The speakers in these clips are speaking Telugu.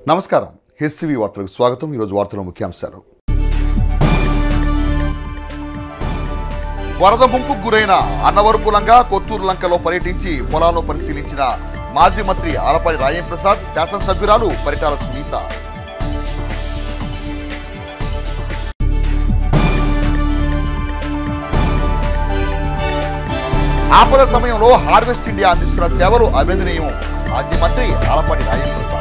నమస్కారం. హెచ్సివి వార్తలకు స్వాగతం. ఈరోజు వార్తల ముఖ్యాంశాలు. వరద ముంపుకు గురైన అన్నవరపులంగా కొత్తూరు లంకలో పర్యటించి పొలాలను పరిశీలించిన మాజీ మంత్రి ఆలపాటి రాజేంద్ర ప్రసాద్, శాసనసభ్యురాలు పరిటాల సునీత. ఆపద సమయంలో హార్వెస్ట్ ఇండియా అందిస్తున్న సేవలు అభినందనీయం. మాజీ మంత్రి ఆలపాటి రాజేంద్ర ప్రసాద్.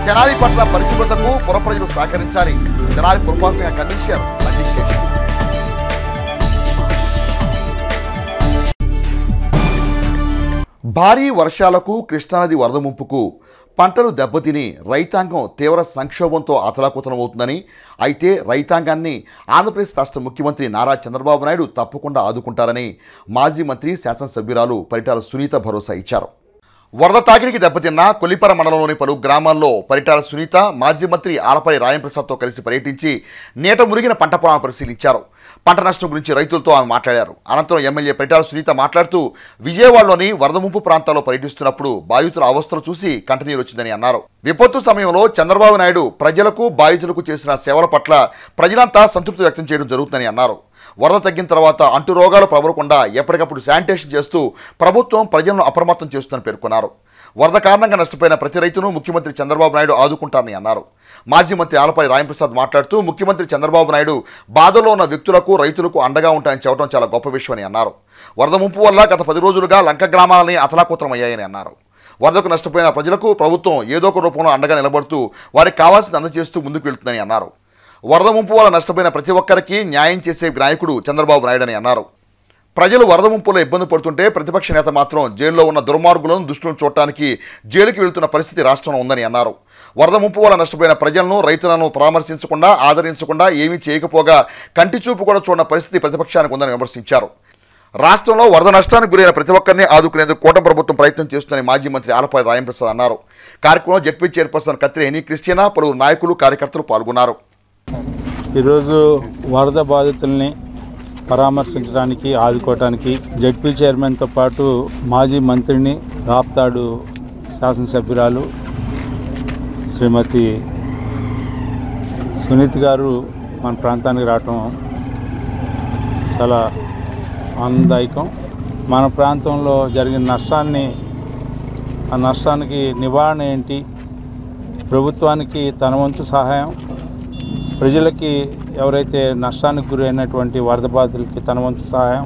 తెనాలి పట్ల పరిశుభ్రతకు పుర ప్రజలు సహకరించాలి. తెనాలి పురపాలక సంఘ కమిషనర్ బండి. భారీ వర్షాలకు కృష్ణానది వరద ముంపుకు పంటలు దెబ్బతిని రైతాంగం తీవ్ర సంక్షోభంతో అతలాకుతలమవుతుందని, అయితే రైతాంగాన్ని ఆంధ్రప్రదేశ్ రాష్ట్ర ముఖ్యమంత్రి నారా చంద్రబాబు నాయుడు తప్పకుండా ఆదుకుంటారని మాజీ మంత్రి శాసనసభ్యురాలు పరిటాల సునీత భరోసా ఇచ్చారు. వరద తాకిడికి దెబ్బతిన్న కొల్లిపర మండలంలోని పలు గ్రామాల్లో పరిటాల సునీత మాజీ మంత్రి ఆలపాటి రాజేంద్ర ప్రసాద్తో కలిసి పర్యటించి నీట మునిగిన పంట పొలాలను పరిశీలించారు. పంట నష్టం గురించి రైతులతో ఆమె మాట్లాడారు. అనంతరం ఎమ్మెల్యే పరిటాల సునీత మాట్లాడుతూ విజయవాడలోని వరద ముంపు ప్రాంతాల్లో పర్యటిస్తున్నప్పుడు బాధితుల అవస్థలు చూసి కంటనీరు వచ్చిందని అన్నారు. విపత్తు సమయంలో చంద్రబాబు నాయుడు ప్రజలకు బాధితులకు చేసిన సేవల పట్ల ప్రజలంతా సంతృప్తి వ్యక్తం చేయడం జరుగుతుందని అన్నారు. వరద తగ్గిన తర్వాత అంటు రోగాలు ప్రబలకుండా ఎప్పటికప్పుడు శానిటేషన్ చేస్తూ ప్రభుత్వం ప్రజలను అప్రమత్తం చేస్తుందని పేర్కొన్నారు. వరద కారణంగా నష్టపోయిన ప్రతి రైతును ముఖ్యమంత్రి చంద్రబాబు నాయుడు ఆదుకుంటారని అన్నారు. మాజీ మంత్రి ఆలపాటి రాజేంద్ర ప్రసాద్ మాట్లాడుతూ ముఖ్యమంత్రి చంద్రబాబు నాయుడు బాధలో ఉన్న వ్యక్తులకు, రైతులకు అండగా ఉంటాయని చెప్పడం చాలా గొప్ప విషయమని అన్నారు. వరద ముంపు వల్ల గత 10 రోజులుగా లంక గ్రామాలని అతలాకుతలమయ్యాయని అన్నారు. వరదకు నష్టపోయిన ప్రజలకు ప్రభుత్వం ఏదో ఒక రూపంలో అండగా నిలబడుతూ వారికి కావాల్సింది అందజేస్తూ ముందుకు వెళ్తుందని అన్నారు. వరద ముంపు వల్ల నష్టపోయిన ప్రతి ఒక్కరికి న్యాయం చేసే నాయకుడు చంద్రబాబు నాయుడు అని అన్నారు. ప్రజలు వరద ముంపులో ఇబ్బంది పడుతుంటే ప్రతిపక్ష నేత మాత్రం జైల్లో ఉన్న దుర్మార్గులను, దుష్టులను చూడటానికి జైలుకి వెళ్తున్న పరిస్థితి రాష్ట్రంలో ఉందని అన్నారు. వరద ముంపు వల్ల నష్టపోయిన ప్రజలను, రైతులను పరామర్శించకుండా, ఆదరించకుండా, ఏమీ చేయకపోగా కంటి చూపు కూడా చూడని పరిస్థితి ప్రతిపక్షానికి ఉందని విమర్శించారు. రాష్ట్రంలో వరద నష్టానికి గురైన ప్రతి ఒక్కరిని ఆదుకునేందుకు కూటమి ప్రభుత్వం ప్రయత్నం చేస్తుందని మాజీ మంత్రి ఆలపాటి రాజేంద్ర ప్రసాద్ అన్నారు. కార్యక్రమంలో జెడ్పీ చైర్పర్సన్ కత్తిరి ఎనీ క్రిస్టియనా, పలువురు నాయకులు, కార్యకర్తలు పాల్గొన్నారు. ఈరోజు వరద బాధితుల్ని పరామర్శించడానికి, ఆదుకోవటానికి జెడ్పీ చైర్మన్తో పాటు మాజీ మంత్రిని, రాప్తాడు శాసనసభ్యురాలు శ్రీమతి సునీత గారు మన ప్రాంతానికి రావటం చాలా ఆనందదాయకం. మన ప్రాంతంలో జరిగిన ఆ నష్టానికి నివారణ ఏంటి, ప్రభుత్వానికి తన వంతు సహాయం, ప్రజలకి ఎవరైతే నష్టానికి గురైనటువంటి వరద బాధితులకి తన వంతు సహాయం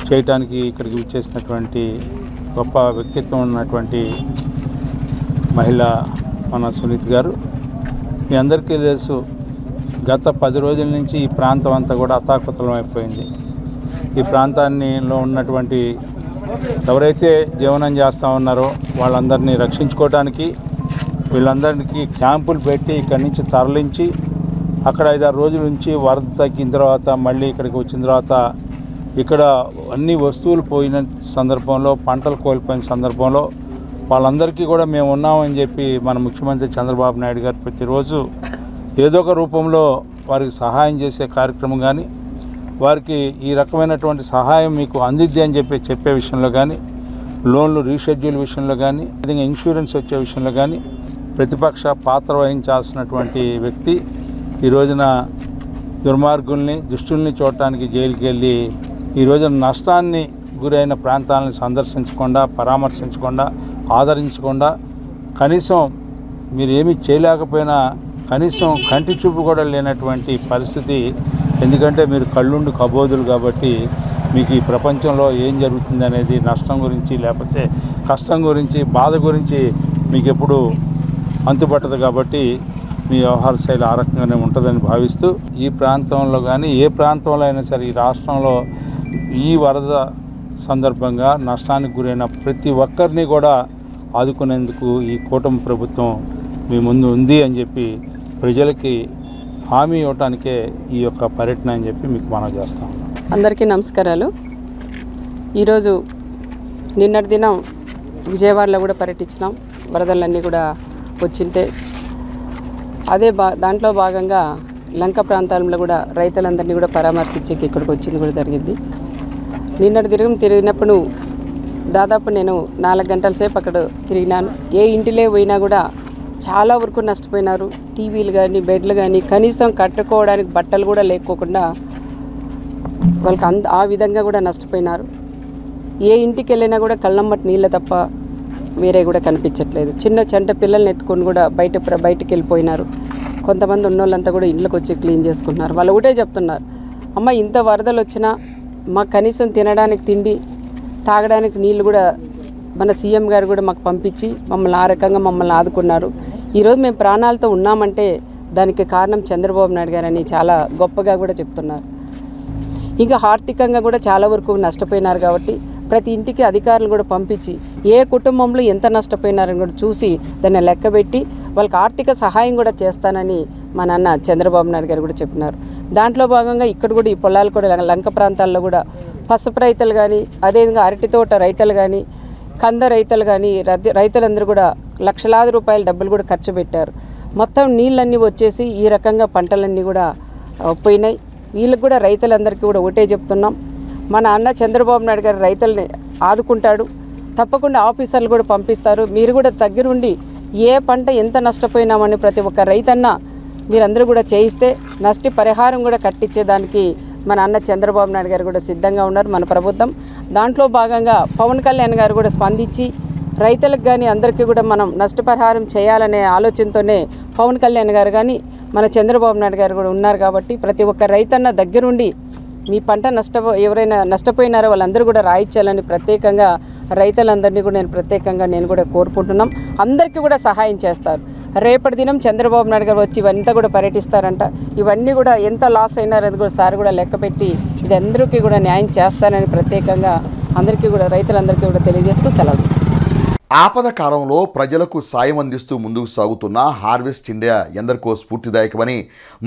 చేయటానికి ఇక్కడికి విచ్చేసినటువంటి గొప్ప వ్యక్తిత్వం ఉన్నటువంటి మహిళ మన సునీత గారు. మీ అందరికీ తెలుసు, గత 10 రోజుల నుంచి ఈ ప్రాంతం అంతా కూడా అతాకుతలం అయిపోయింది. ఈ ప్రాంతాల్లో ఉన్నటువంటి ఎవరైతే జీవనం చేస్తూ ఉన్నారో వాళ్ళందరినీ రక్షించుకోవడానికి వీళ్ళందరికీ క్యాంపులు పెట్టి ఇక్కడి నుంచి తరలించి అక్కడ 5-6 రోజుల నుంచి వరద తగ్గిన తర్వాత మళ్ళీ ఇక్కడికి వచ్చిన తర్వాత ఇక్కడ అన్ని వస్తువులు పోయిన సందర్భంలో, పంటలు కోల్పోయిన సందర్భంలో వాళ్ళందరికీ కూడా మేము ఉన్నామని చెప్పి మన ముఖ్యమంత్రి చంద్రబాబు నాయుడు గారు ప్రతిరోజు ఏదో ఒక రూపంలో వారికి సహాయం చేసే కార్యక్రమం కానీ, వారికి ఈ రకమైనటువంటి సహాయం మీకు అందిద్ది అని చెప్పే విషయంలో కానీ, లోన్లు రీషెడ్యూల్ విషయంలో కానీ, విధంగా ఇన్సూరెన్స్ వచ్చే విషయంలో కానీ ప్రతిపక్ష పాత్ర వహించాల్సినటువంటి వ్యక్తి ఈ రోజున దుర్మార్గుల్ని, దుష్టుల్ని చూడటానికి జైలుకి వెళ్ళి ఈ రోజున నష్టాన్ని గురైన ప్రాంతాలను సందర్శించకుండా, పరామర్శించకుండా, ఆదరించకుండా, కనీసం మీరు ఏమీ చేయలేకపోయినా కనీసం కంటి చూపు కూడా లేనటువంటి పరిస్థితి. ఎందుకంటే మీరు కళ్ళుండి కబోదులు కాబట్టి మీకు ఈ ప్రపంచంలో ఏం జరుగుతుంది అనేది నష్టం గురించి, లేకపోతే కష్టం గురించి, బాధ గురించి మీకు ఎప్పుడు అంతుపట్టదు. కాబట్టి మీ వ్యవహార శైలి ఆ రకంగానే ఉంటుందని భావిస్తూ ఈ ప్రాంతంలో కానీ ఏ ప్రాంతంలో అయినా సరే ఈ రాష్ట్రంలో ఈ వరద సందర్భంగా నష్టానికి గురైన ప్రతి ఒక్కరిని కూడా ఆదుకునేందుకు ఈ కూటమి ప్రభుత్వం మీ ముందు ఉంది అని చెప్పి ప్రజలకి హామీ ఇవ్వటానికే ఈ యొక్క పర్యటన అని చెప్పి మీకు మనవి చేస్తాం. అందరికీ నమస్కారాలు. ఈరోజు నిన్నటి దినం విజయవాడలో కూడా పర్యటించినాం. వరదలన్నీ కూడా వచ్చింటే దాంట్లో భాగంగా లంక ప్రాంతాలలో కూడా రైతులందరినీ కూడా పరామర్శించేకి ఇక్కడికి వచ్చింది కూడా జరిగింది. నిన్నటి తిరిగినప్పుడు దాదాపు నేను 4 గంటల సేపు అక్కడ తిరిగినాను. ఏ ఇంటిలో పోయినా కూడా చాలా వరకు నష్టపోయినారు. టీవీలు కానీ బెడ్లు కానీ కనీసం కట్టుకోవడానికి బట్టలు కూడా లేకోకుండా వాళ్ళకి ఆ విధంగా కూడా నష్టపోయినారు. ఏ ఇంటికి వెళ్ళినా కూడా కళ్ళమ్మటి నీళ్ళ తప్ప వేరే కూడా కనిపించట్లేదు. చిన్న చంట పిల్లల్ని ఎత్తుకొని కూడా బయటకు వెళ్ళిపోయినారు. కొంతమంది ఉన్నోళ్ళంతా కూడా ఇంట్లోకి వచ్చి క్లీన్ చేసుకుంటున్నారు. వాళ్ళు ఒకటే చెప్తున్నారు, అమ్మ ఇంత వరదలు వచ్చినా మాకు కనీసం తినడానికి తిండి, తాగడానికి నీళ్ళు కూడా మన సీఎం గారు కూడా మాకు పంపించి మమ్మల్ని ఆ రకంగా మమ్మల్ని ఆదుకున్నారు. ఈరోజు మేము ప్రాణాలతో ఉన్నామంటే దానికి కారణం చంద్రబాబు నాయుడు గారని చాలా గొప్పగా కూడా చెప్తున్నారు. ఇంకా ఆర్థికంగా కూడా చాలా వరకు నష్టపోయినారు కాబట్టి ప్రతి ఇంటికి అధికారులు కూడా పంపించి ఏ కుటుంబంలో ఎంత నష్టపోయినారని కూడా చూసి దాన్ని లెక్కబెట్టి వాళ్ళకి ఆర్థిక సహాయం కూడా చేస్తానని మా నాన్న చంద్రబాబు నాయుడు గారు కూడా చెప్పినారు. దాంట్లో భాగంగా ఇక్కడ కూడా ఈ పొలాలు కూడా లంక ప్రాంతాల్లో కూడా పసుపు రైతులు కానీ, అదేవిధంగా అరటి తోట రైతులు కానీ, కంద రైతులు కానీ రైతులందరూ కూడా లక్షలాది రూపాయల డబ్బులు కూడా ఖర్చు పెట్టారు. మొత్తం నీళ్ళన్నీ వచ్చేసి ఈ రకంగా పంటలన్నీ కూడా పోయినాయి. వీళ్ళకి కూడా రైతులందరికీ కూడా ఒకటే చెప్తున్నాం, మన అన్న చంద్రబాబు నాయుడు గారు రైతుల్ని ఆదుకుంటాడు. తప్పకుండా ఆఫీసర్లు కూడా పంపిస్తారు. మీరు కూడా దగ్గరుండి ఏ పంట ఎంత నష్టపోయినామని ప్రతి ఒక్క రైతన్న మీరందరూ కూడా చేయిస్తే నష్ట పరిహారం కూడా కట్టించేదానికి మన అన్న చంద్రబాబు నాయుడు గారు కూడా సిద్ధంగా ఉన్నారు, మన ప్రభుత్వం. దాంట్లో భాగంగా పవన్ కళ్యాణ్ గారు కూడా స్పందించి రైతులకు కానీ అందరికీ కూడా మనం నష్టపరిహారం చేయాలనే ఆలోచనతోనే పవన్ కళ్యాణ్ గారు కానీ మన చంద్రబాబు నాయుడు గారు కూడా ఉన్నారు. కాబట్టి ప్రతి ఒక్క రైతన్న దగ్గరుండి మీ పంట ఎవరైనా నష్టపోయినారో వాళ్ళందరూ కూడా రాయించాలని ప్రత్యేకంగా రైతులందరినీ కూడా నేను కూడా కోరుకుంటున్నాం. అందరికీ కూడా సహాయం చేస్తారు. రేపటి దినం చంద్రబాబు నాయుడు గారు వచ్చి ఇవంతా కూడా పర్యటిస్తారంట. ఇవన్నీ కూడా ఎంత లాస్ అయినారని కూడా సార్ కూడా లెక్కపెట్టి ఇది అందరికీ కూడా న్యాయం చేస్తానని ప్రత్యేకంగా అందరికీ కూడా రైతులందరికీ కూడా తెలియజేస్తూ సెలవు. ఆపద కాలంలో ప్రజలకు సాయం అందిస్తూ ముందుకు సాగుతున్న హార్వెస్ట్ ఇండియా ఎందరికో స్ఫూర్తిదాయకమని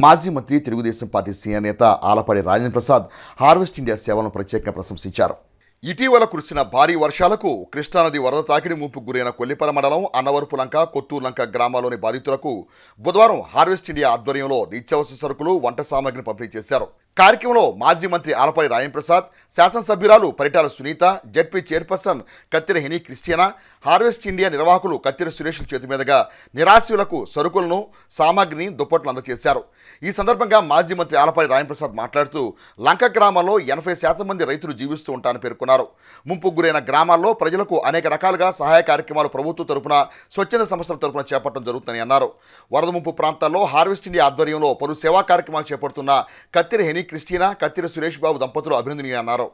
మాజీ మంత్రి తెలుగుదేశం పార్టీ సీనియర్ నేత ఆలపాటి రాజేంద్ర ప్రసాద్ హార్వెస్ట్ ఇండియా సేవలను ప్రత్యేకంగా ప్రశంసించారు. ఇటీవల కురిసిన భారీ వర్షాలకు కృష్ణానది వరద తాకిడి ముంపుకు గురైన కొల్లిపర మండలం అన్నవరపు లంక, కొత్తూరు లంక గ్రామాల్లోని బాధితులకు బుధవారం హార్వెస్ట్ ఇండియా ఆధ్వర్యంలో నిత్యావసర సరుకులు, వంట సామాగ్రిని పంపిణీ చేశారు. కార్యక్రమంలో మాజీ మంత్రి ఆలపాటి రాజేంద్ర ప్రసాద్, శాసనసభ్యురాలు Paritala Sunitha, ZP chairperson Kathira Heny Christiana, Harvest India నిర్వాహకులు కత్తిర సురేష్ చేతి మీదుగా నిరాశ్రులకు సరుకులను, సామాగ్రిని, దుప్పట్లు అందజేశారు. ఈ సందర్భంగా మాజీ మంత్రి ఆలపాటి రాజేంద్ర ప్రసాద్ మాట్లాడుతూ లంక గ్రామాల్లో 80% మంది రైతులు జీవిస్తూ ఉంటారని పేర్కొన్నారు. ముంపుకు గురైన గ్రామాల్లో ప్రజలకు అనేక రకాలుగా సహాయ కార్యక్రమాలు ప్రభుత్వం తరపున, స్వచ్ఛంద సంస్థల తరపున చేపట్టడం జరుగుతుందని అన్నారు. వరద ముంపు ప్రాంతాల్లో హార్వెస్ట్ ఇండియా ఆధ్వర్యంలో పలు సేవా కార్యక్రమాలు చేపడుతున్న కత్తిర హెనీ క్రిస్టియనా, కత్తిర సురేష్ బాబు దంపతులు అభినందనీయ అన్నారు.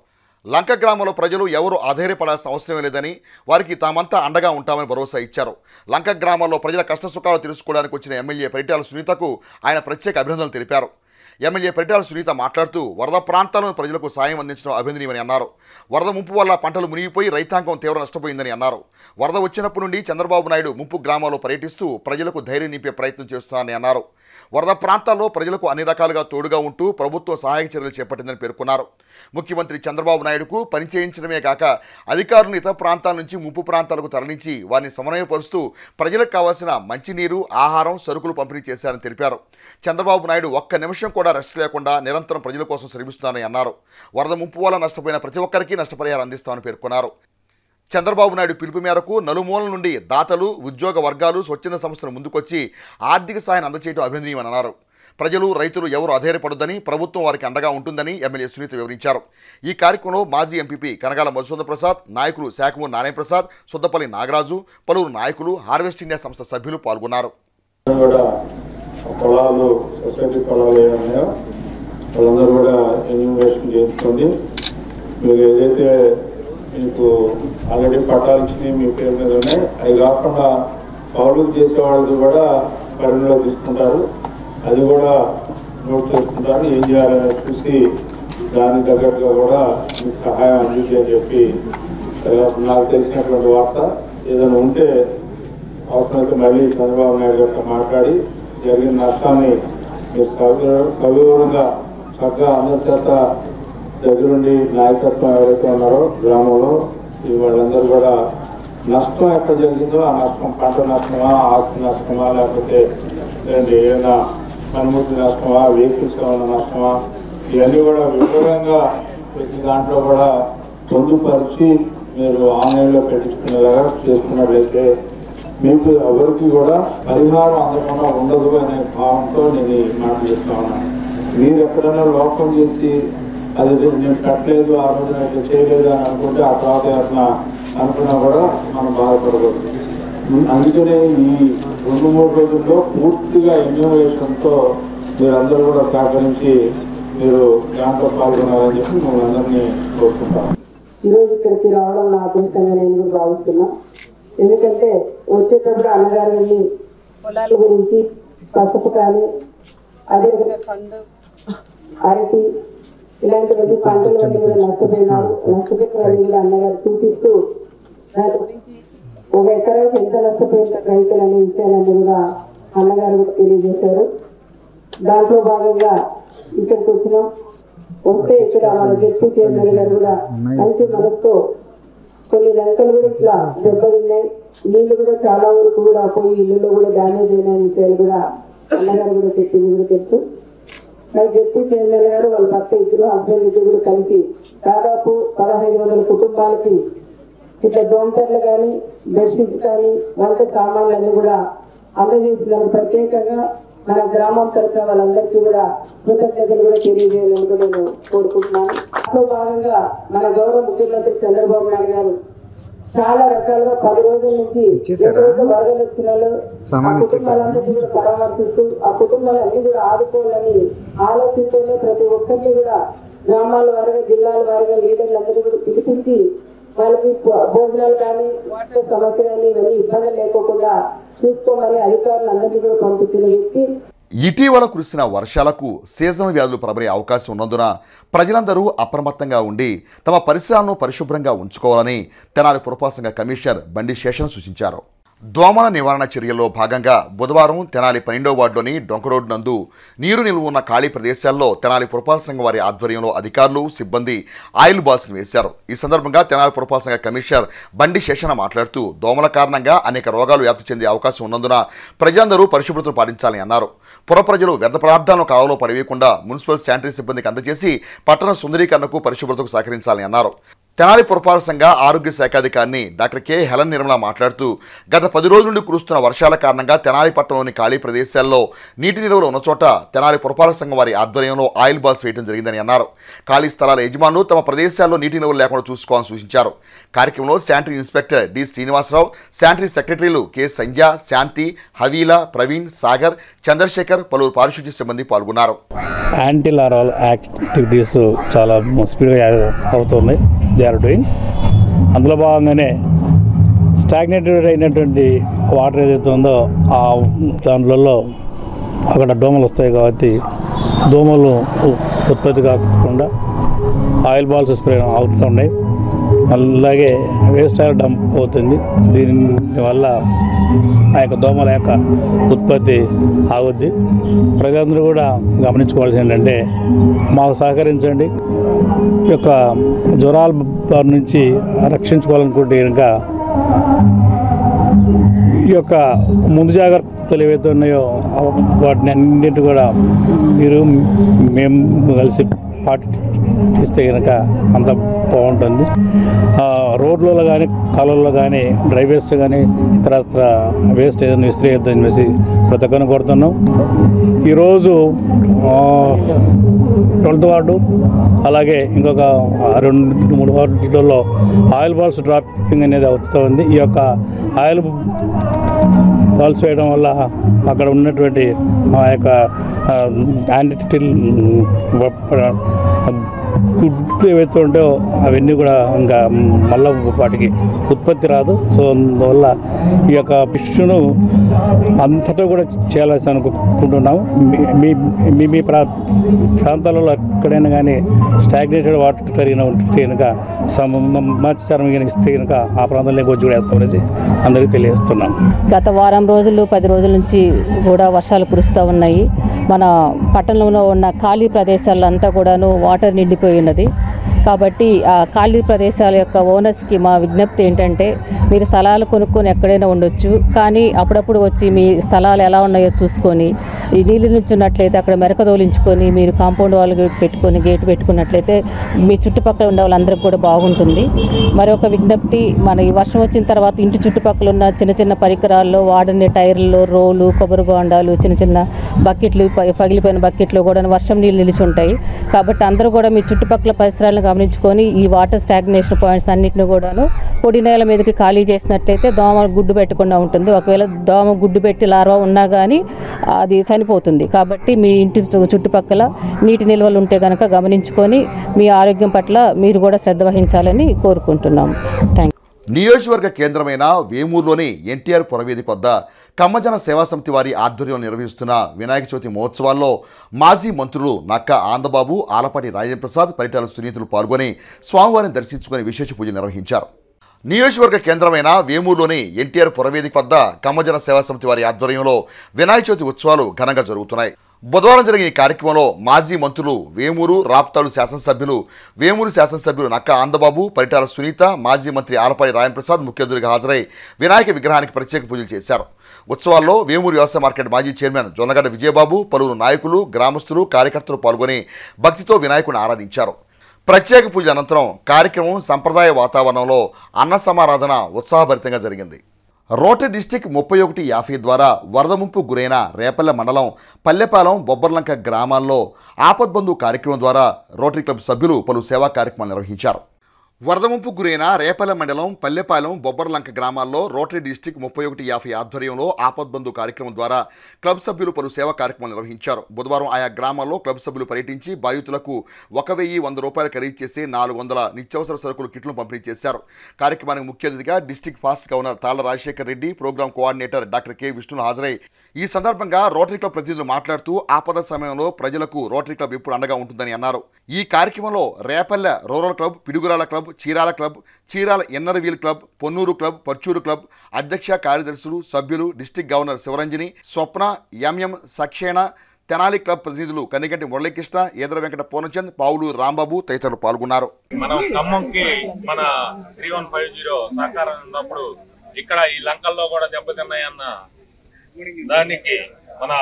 లంక గ్రామంలో ప్రజలు ఎవరు ఆధైర్యపడాల్సిన అవసరమే లేదని, వారికి తామంతా అండగా ఉంటామని భరోసా ఇచ్చారు. లంక గ్రామాల్లో ప్రజల కష్టసుఖాలు తెలుసుకోవడానికి వచ్చిన ఎమ్మెల్యే పరిటాల సునీతకు ఆయన ప్రత్యేక అభినందనలు తెలిపారు. ఎమ్మెల్యే పరిటాల సునీత మాట్లాడుతూ వరద ప్రాంతాలను ప్రజలకు సాయం అందించడం అభినందనీయమని అన్నారు. వరద ముంపు వల్ల పంటలు మునిగిపోయి రైతాంగం తీవ్ర నష్టపోయిందని అన్నారు. వరద వచ్చినప్పటి నుండి చంద్రబాబు నాయుడు ముంపు గ్రామాల్లో పర్యటిస్తూ ప్రజలకు ధైర్యం నింపే ప్రయత్నం చేస్తున్నారని అన్నారు. వరద ప్రాంతాల్లో ప్రజలకు అన్ని రకాలుగా తోడుగా ఉంటూ ప్రభుత్వం సహాయక చర్యలు చేపట్టిందని పేర్కొన్నారు. ముఖ్యమంత్రి చంద్రబాబు నాయుడుకు పని చేయించడమే కాక అధికారులను ఇతర ప్రాంతాల నుంచి ముంపు ప్రాంతాలకు తరలించి వారిని సమన్వయపరుస్తూ ప్రజలకు కావాల్సిన మంచినీరు, ఆహారం, సరుకులు పంపిణీ చేశారని తెలిపారు. చంద్రబాబు నాయుడు ఒక్క నిమిషం కూడా రెస్ట్ లేకుండా నిరంతరం ప్రజల కోసం శ్రమిస్తున్నారని అన్నారు. వరద ముంపు వల్ల నష్టపోయిన ప్రతి ఒక్కరికి నష్టపరిహారం అందిస్తామని పేర్కొన్నారు. చంద్రబాబు నాయుడు పిలుపు మేరకు నలుమూలల నుండి దాతలు, ఉద్యోగ వర్గాలు, స్వచ్ఛంద సంస్థలు ముందుకొచ్చి ఆర్థిక సాయం అందజేయడం అభినందనీయమని అన్నారు. ప్రజలు, రైతులు ఎవరు అధైర్యపడొద్దని, ప్రభుత్వం వారికి అండగా ఉంటుందని ఎమ్మెల్యే సునీత వివరించారు. ఈ కార్యక్రమంలో మాజీ ఎంపీపీ కనగాల మధుసూదన్ ప్రసాద్, నాయకులు శాఖమూరి నారాయణ ప్రసాద్, సుద్దపల్లి నాగరాజు, పలువురు నాయకులు, హార్వెస్ట్ ఇండియా సంస్థ సభ్యులు పాల్గొన్నారు. మీకు ఆల్రెడీ పట్టాలు ఇచ్చినవి మీ పేరు మీద ఉన్నాయి. అవి కాకుండా కౌలు చేసేవాళ్ళు కూడా పరిగణలో తీసుకుంటారు. అది కూడా నోట్ చేసుకుంటారు. ఏం చేయాలని చూసి దానికి తగ్గట్టుగా కూడా మీకు సహాయం అందించి అని చెప్పి నాకు తెలిసినటువంటి వార్త. ఏదైనా ఉంటే అవసరమైతే మళ్ళీ చంద్రబాబు నాయుడు గారితో మాట్లాడి జరిగిన నష్టాన్ని మీరు సవివరంగా చక్కగా అందరి చేత దగ్గరుండి నాయకత్వం ఎవరైతే ఉన్నారో గ్రామంలో వాళ్ళందరూ కూడా నష్టం ఎక్కడ జరిగిందో ఆ నష్టం, పంట నష్టమా, ఆస్తి నష్టమా, లేకపోతే ఏదైనా పనిముట్టు నష్టమా, వెహికల్స్ ఏమైనా నష్టమా, ఇవన్నీ కూడా వివరంగా ప్రతి దాంట్లో కూడా పొందుపరిచి మీరు ఆన్లైన్లో పెట్టించుకునేలాగా చేసుకున్నట్లయితే మీకు ఎవరికి కూడా పరిహారం అందకుండా ఉండదు అనే భావంతో నేను ఈ మాట చెప్తా ఉన్నాను. మీరు ఎక్కడైనా లోపం చేసి అది నేను కట్టలేదు, ఆ రోజు నేను చేయలేదు అని అనుకుంటే ఆ తర్వాత ఏమన్నా అనుకున్నా కూడా మనం బాధపడకూడదు. అందుకనే ఈ 2-3 రోజుల్లో పూర్తిగా ఇన్నోవేషన్తో మీరందరూ కూడా సహకరించి మీరు దాంట్లో పాల్గొనాలని చెప్పి మిమ్మల్ని అందరినీ కోరుకుంటాను. ఈరోజు ఇక్కడికి రావడం నా అదృష్టంగా నేను భావిస్తున్నా. ఎందుకంటే వచ్చేటప్పుడు అన్నగారిని పొలాల గురించి పసుపు కానీ అదేవిధంగా కందు, అరటి ఇలాంటివన్నీ పంటలన్నీ కూడా నష్టపోయినారు. నష్టపోయినవన్నీ కూడా అన్నగారు చూపిస్తూ దాని గురించి ఒక ఎకరానికి ఎంత నష్టపోయిన రైతులు అనే విషయాలన్నీ కూడా అన్నగారు కూడా తెలియజేశారు. దాంట్లో భాగంగా ఇక్కడికి వచ్చినాం. వస్తే ఇక్కడ మన డిప్యూటీ చైర్మన్ గారు కూడా మంచి మనసుతో కొన్ని లంకలు కూడా ఇట్లా దెబ్బతిన్నాయి, నీళ్లు కూడా చాలా వరకు కూడా పోయి ఇల్లులో కూడా డ్యామేజ్ అయిన విషయాలు కూడా అన్నగారు కూడా చెప్పింది కూడా తెలుసు. మరి డిప్యూటీ చైర్మన్ గారు వాళ్ళ భర్త ఇద్దరు హస్బెండ్ ఇద్దరు కూడా కలిసి దాదాపు 1500 కుటుంబాలకి ఇట్లా దోమతెరలు కానీ, బెడ్షీట్స్ కానీ, వంట సామాన్లు అన్ని కూడా అందజేస్తున్నారు. ప్రత్యేకంగా మన గ్రామం తరఫున వాళ్ళందరికీ కూడా కృతజ్ఞతలు కూడా తెలియజేయాలని కూడా నేను కోరుకుంటున్నాను. అందులో భాగంగా మన గౌరవ ముఖ్యమంత్రి చంద్రబాబు నాయుడు గారు చాలా రకాలుగా 10 రోజుల నుంచి ఎక్కడైతే వరదలు వచ్చినాలో ఆ కుటుంబాలందరినీ కూడా పరామర్శిస్తూ ఆ కుటుంబాలన్నీ కూడా ఆదుకోవాలని ఆలోచనతోనే ప్రతి ఒక్కరిని కూడా గ్రామాల వారిగా, జిల్లాల వారిగా లీడర్లందరూ కూడా పిలిపించి వాళ్ళకి భోజనాలు కానీ, వాటర్ సమస్య కానీ ఇవన్నీ ఇబ్బంది లేకోకుండా చూసుకోమని అధికారులందరినీ కూడా పంపించిన వ్యక్తి. ఇటీవల కురిసిన వర్షాలకు సీజనల్ వ్యాధులు ప్రబలే అవకాశం ఉన్నందున ప్రజలందరూ అప్రమత్తంగా ఉండి తమ పరిసరాలను పరిశుభ్రంగా ఉంచుకోవాలని తెనాలి పురపాలక సంఘ కమిషనర్ బండి శేషన్ సూచించారు. దోమల నివారణ చర్యల్లో భాగంగా బుధవారం తెనాలి 12వ వార్డులోని డొంక రోడ్డు నందు నీరు నిల్వ ఉన్న ఖాళీ ప్రదేశాల్లో తెనాలి పురపాలక సంఘం వారి ఆధ్వర్యంలో అధికారులు, సిబ్బంది ఆయిల్ బాల్స్ను వేశారు. ఈ సందర్భంగా తెనాలి పురపాలక సంఘ కమిషనర్ బండి శేషణ మాట్లాడుతూ దోమల కారణంగా అనేక రోగాలు వ్యాప్తి చెందే అవకాశం ఉన్నందున ప్రజలందరూ పరిశుభ్రతను పాటించాలని అన్నారు. పుర ప్రజలు వ్యర్థ పదార్థాలను కాలువలో పడవేయకుండా మున్సిపల్ శానిటరీ సిబ్బందికి అందజేసి పట్టణ సుందరీకరణకు, పరిశుభ్రతకు సహకరించాలని అన్నారు. తెనాలి పురపాలక సంఘ ఆరోగ్య శాఖాధికారిని డాక్టర్ కె హెలన్ నిర్మల మాట్లాడుతూ గత 10 రోజుల నుండి కురుస్తున్న వర్షాల కారణంగా తెనాలి పట్టణంలోని ఖాళీ ప్రదేశాల్లో నీటి నిల్వలు ఉన్న చోట తెనాలి పురపాలక సంఘం వారి ఆధ్వర్యంలో ఆయిల్ బాల్స్ వేయడం జరిగిందని అన్నారు. ఖాళీ స్థలాల యజమానులు తమ ప్రదేశాల్లో నీటి నిల్వలు లేకుండా చూసుకోవాలని సూచించారు. కార్యక్రమంలో sanitary inspector D Srinivasarao, sanitary సెక్రటరీలు కె సంధ్య, శాంతి, హవీలా, ప్రవీణ్, సాగర్, చంద్రశేఖర్, పలువురు పారిశుద్ధ్య సిబ్బంది పాల్గొన్నారు. యాంటీ లార్వల్ యాక్టివిటీస్ చాలా స్పీడ్గా అవుతున్నాయి. They are doing. అందులో భాగంగానే స్టాగ్నేటెడ్ అయినటువంటి వాటర్ ఏదైతే ఉందో ఆ దాంట్లో అక్కడ దోమలు వస్తాయి కాబట్టి దోమలు ఉత్పత్తి కాకుండా ఆయిల్ బాల్స్ స్ప్రే అవుతున్నాయి. అలాగే వేస్ట్ ఆయిల్ డంప్ అవుతుంది. దీనివల్ల ఆ యొక్క దోమల యొక్క ఉత్పత్తి ఆగుద్ది. ప్రజలందరూ కూడా గమనించుకోవాల్సింది ఏంటంటే మాకు సహకరించండి. ఈ యొక్క జ్వరాల బారి నుంచి రక్షించుకోవాలనుకుంటే కనుక ఈ యొక్క ముందు జాగ్రత్తలు ఏవైతే ఉన్నాయో వాటిని అన్నింటి కూడా మీరు మేము కలిసి పాటిస్తే కనుక అంత బాగుంటుంది. రోడ్లలో కానీ, కాలువల్లో కానీ డ్రై వేస్ట్ కానీ ఇతరత్ర వేస్ట్ ఏదైనా విసిరేయొద్దని చెప్పేసి ప్రతి ఒక్కరిని కోరుతున్నాం. ఈరోజు 12వ వార్డు అలాగే ఇంకొక 2-3 వార్డులలో ఆయిల్ బాల్స్ డ్రాపింగ్ అనేది అవుతూ ఉంది. ఈ యొక్క ఆయిల్ బాల్స్ వేయడం వల్ల అక్కడ ఉన్నటువంటి ఆ యొక్క యాంటీటిల్ గుడ్లు ఏవైతే ఉంటాయో అవన్నీ కూడా ఇంకా మళ్ళీ వాటికి ఉత్పత్తి రాదు. సో అందువల్ల ఈ యొక్క ఫిష్ను అంతటా కూడా చేయాల్సి అనుకుంటున్నాము. మీ మీ ప్రాంతాలలో ఎక్కడైనా కానీ స్టాగ్నేటెడ్ వాటర్ పెరిగిన ఉంటే కనుక సమాచారం ఇస్తే కనుక ఆ ప్రాంతంలోకి వచ్చి కూడా వేస్తామనేసి అందరికీ తెలియజేస్తున్నాం. గత వారం రోజులు 10 రోజుల నుంచి కూడా వర్షాలు కురుస్తూ ఉన్నాయి. మన పట్టణంలో ఉన్న ఖాళీ ప్రదేశాలంతా కూడాను వాటర్ నిండిపోయి ఉన్నది. కాబట్టి ఆ ఖాళీ ప్రదేశాల యొక్క ఓనర్స్కి మా విజ్ఞప్తి ఏంటంటే, మీరు స్థలాలు కొనుక్కొని ఎక్కడైనా ఉండొచ్చు, కానీ అప్పుడప్పుడు వచ్చి మీ స్థలాలు ఎలా ఉన్నాయో చూసుకొని, ఈ నీళ్ళు నిల్చున్నట్లయితే అక్కడ మెరక తోలించుకొని మీరు కాంపౌండ్ వాల్ పెట్టుకొని గేట్ పెట్టుకున్నట్లయితే మీ చుట్టుపక్కల ఉండే వాళ్ళందరికీ కూడా బాగుంటుంది. మరొక విజ్ఞప్తి, మన ఈ వర్షం వచ్చిన తర్వాత ఇంటి చుట్టుపక్కల ఉన్న చిన్న చిన్న పరికరాల్లో వాడని టైర్లలో రోలు, కొబ్బరి బొండాలు, చిన్న చిన్న బకెట్లు, పగిలిపోయిన బకెట్లు కూడా వర్షం నీళ్ళు నిలిచి ఉంటాయి. కాబట్టి అందరూ కూడా మీ చుట్టుపక్కల పరిసరాలను గమనించుకొని ఈ వాటర్ స్టాగ్నేషన్ పాయింట్స్ అన్నింటిని కూడాను పొడి నేల మీదకి ఖాళీ చేసినట్లయితే దోమ గుడ్డు పెట్టకుండా ఉంటుంది. ఒకవేళ దోమ గుడ్డు పెట్టి లార్వా ఉన్నా కానీ అది చనిపోతుంది. కాబట్టి మీ ఇంటి చుట్టుపక్కల నీటి నిల్వలు ఉంటే కనుక గమనించుకొని మీ ఆరోగ్యం పట్ల మీరు కూడా శ్రద్ధ వహించాలని కోరుకుంటున్నాము. Thank you. నియోజకవర్గ కేంద్రమైన వేమూరులోని ఎన్టీఆర్ పురవేదిక వద్ద కమ్మజన సేవా సమితి వారి ఆధ్వర్యంలో నిర్వహిస్తున్న వినాయక చవితి మహోత్సవాల్లో మాజీ మంత్రులు నక్కా ఆనందబాబు, ఆలపాటి రాజేంద్ర ప్రసాద్, పరిటాల సునీతులు పాల్గొని స్వామివారిని దర్శించుకుని విశేష పూజలు నిర్వహించారు. నియోజకవర్గ కేంద్రమైన వేమూరులోని ఎన్టీఆర్ పురవేదిక వద్ద కమ్మజన సేవా సమితి వారి ఆధ్వర్యంలో వినాయక చవితి ఉత్సవాలు ఘనంగా జరుగుతున్నాయి. బుధవారం జరిగిన ఈ కార్యక్రమంలో మాజీ మంత్రులు వేమూరు రాప్తాడు శాసనసభ్యులు నక్కా ఆనందబాబు, పరిటాల సునీత, మాజీ మంత్రి ఆలపాటి రాజేంద్ర ప్రసాద్ ముఖ్య అతిథులుగా హాజరై వినాయక విగ్రహానికి ప్రత్యేక పూజలు చేశారు. ఉత్సవాల్లో వేమూరు వ్యవసాయ మార్కెట్ మాజీ చైర్మన్ జొన్నగడ్డ విజయబాబు, పలువురు నాయకులు, గ్రామస్తులు, కార్యకర్తలు పాల్గొని భక్తితో వినాయకుడిని ఆరాధించారు. ప్రత్యేక పూజల అనంతరం కార్యక్రమం సంప్రదాయ వాతావరణంలో అన్న సమారాధన ఉత్సాహభరితంగా జరిగింది. రోటరీ డిస్టిక్ 3150 ద్వారా వరద ముంపు గురైన రేపల్లె మండలం పల్లెపాలెం, బొబ్బర్లంక గ్రామాల్లో ఆపద్బంధు కార్యక్రమం ద్వారా రోటరీ క్లబ్ సభ్యులు పలు సేవా కార్యక్రమాలు నిర్వహించారు. వరద ముంపు గురైన రేపల్లె మండలం పల్లెపాలెం, బొబ్బర్లంక గ్రామాల్లో రోటరీ డిస్టిక్ 3150 ఆధ్వర్యంలో ఆపద్బంధు కార్యక్రమం ద్వారా క్లబ్ సభ్యులు పలు సేవా కార్యక్రమాలు నిర్వహించారు. బుధవారం ఆయా గ్రామాల్లో క్లబ్ సభ్యులు పర్యటించి బాధితులకు 1100 రూపాయలు ఖరీదు చేసి 400 నిత్యావసర సరుకులు కిట్లు పంపిణీ చేశారు. కార్యక్రమానికి ముఖ్య అతిథిగా district past governor Talla Rajasekhar Reddy, program coordinator doctor K విష్ణులు హాజరై ఈ సందర్భంగా రోటరీ క్లబ్ ప్రతినిధులు మాట్లాడుతూ ఆపద సమయంలో ప్రజలకు రోటరీ క్లబ్ ఎప్పుడు అండగా ఉంటుందని అన్నారు. ఈ కార్యక్రమంలో Repalle rural club, Piduguralla club, Chirala club, Chirala inner wheel club, Ponnuru club, Parchur club అధ్యక్ష, కార్యదర్శులు, సభ్యులు, district governor Shivaranjani, Swapna, MM Saxena, Tenali club ప్రతినిధులు కన్నిగంటి మురళీకృష్ణ, ఈదర వెంకట పూర్ణచంద్, పావులు రాంబాబు తదితరులు పాల్గొన్నారు. మనం ఖమ్మంకి మన 3150 సహకారం ఉన్నప్పుడు ఇక్కడ ఈ లంకల్లో కూడా దెబ్బతిన్నాయన్న దానికి మన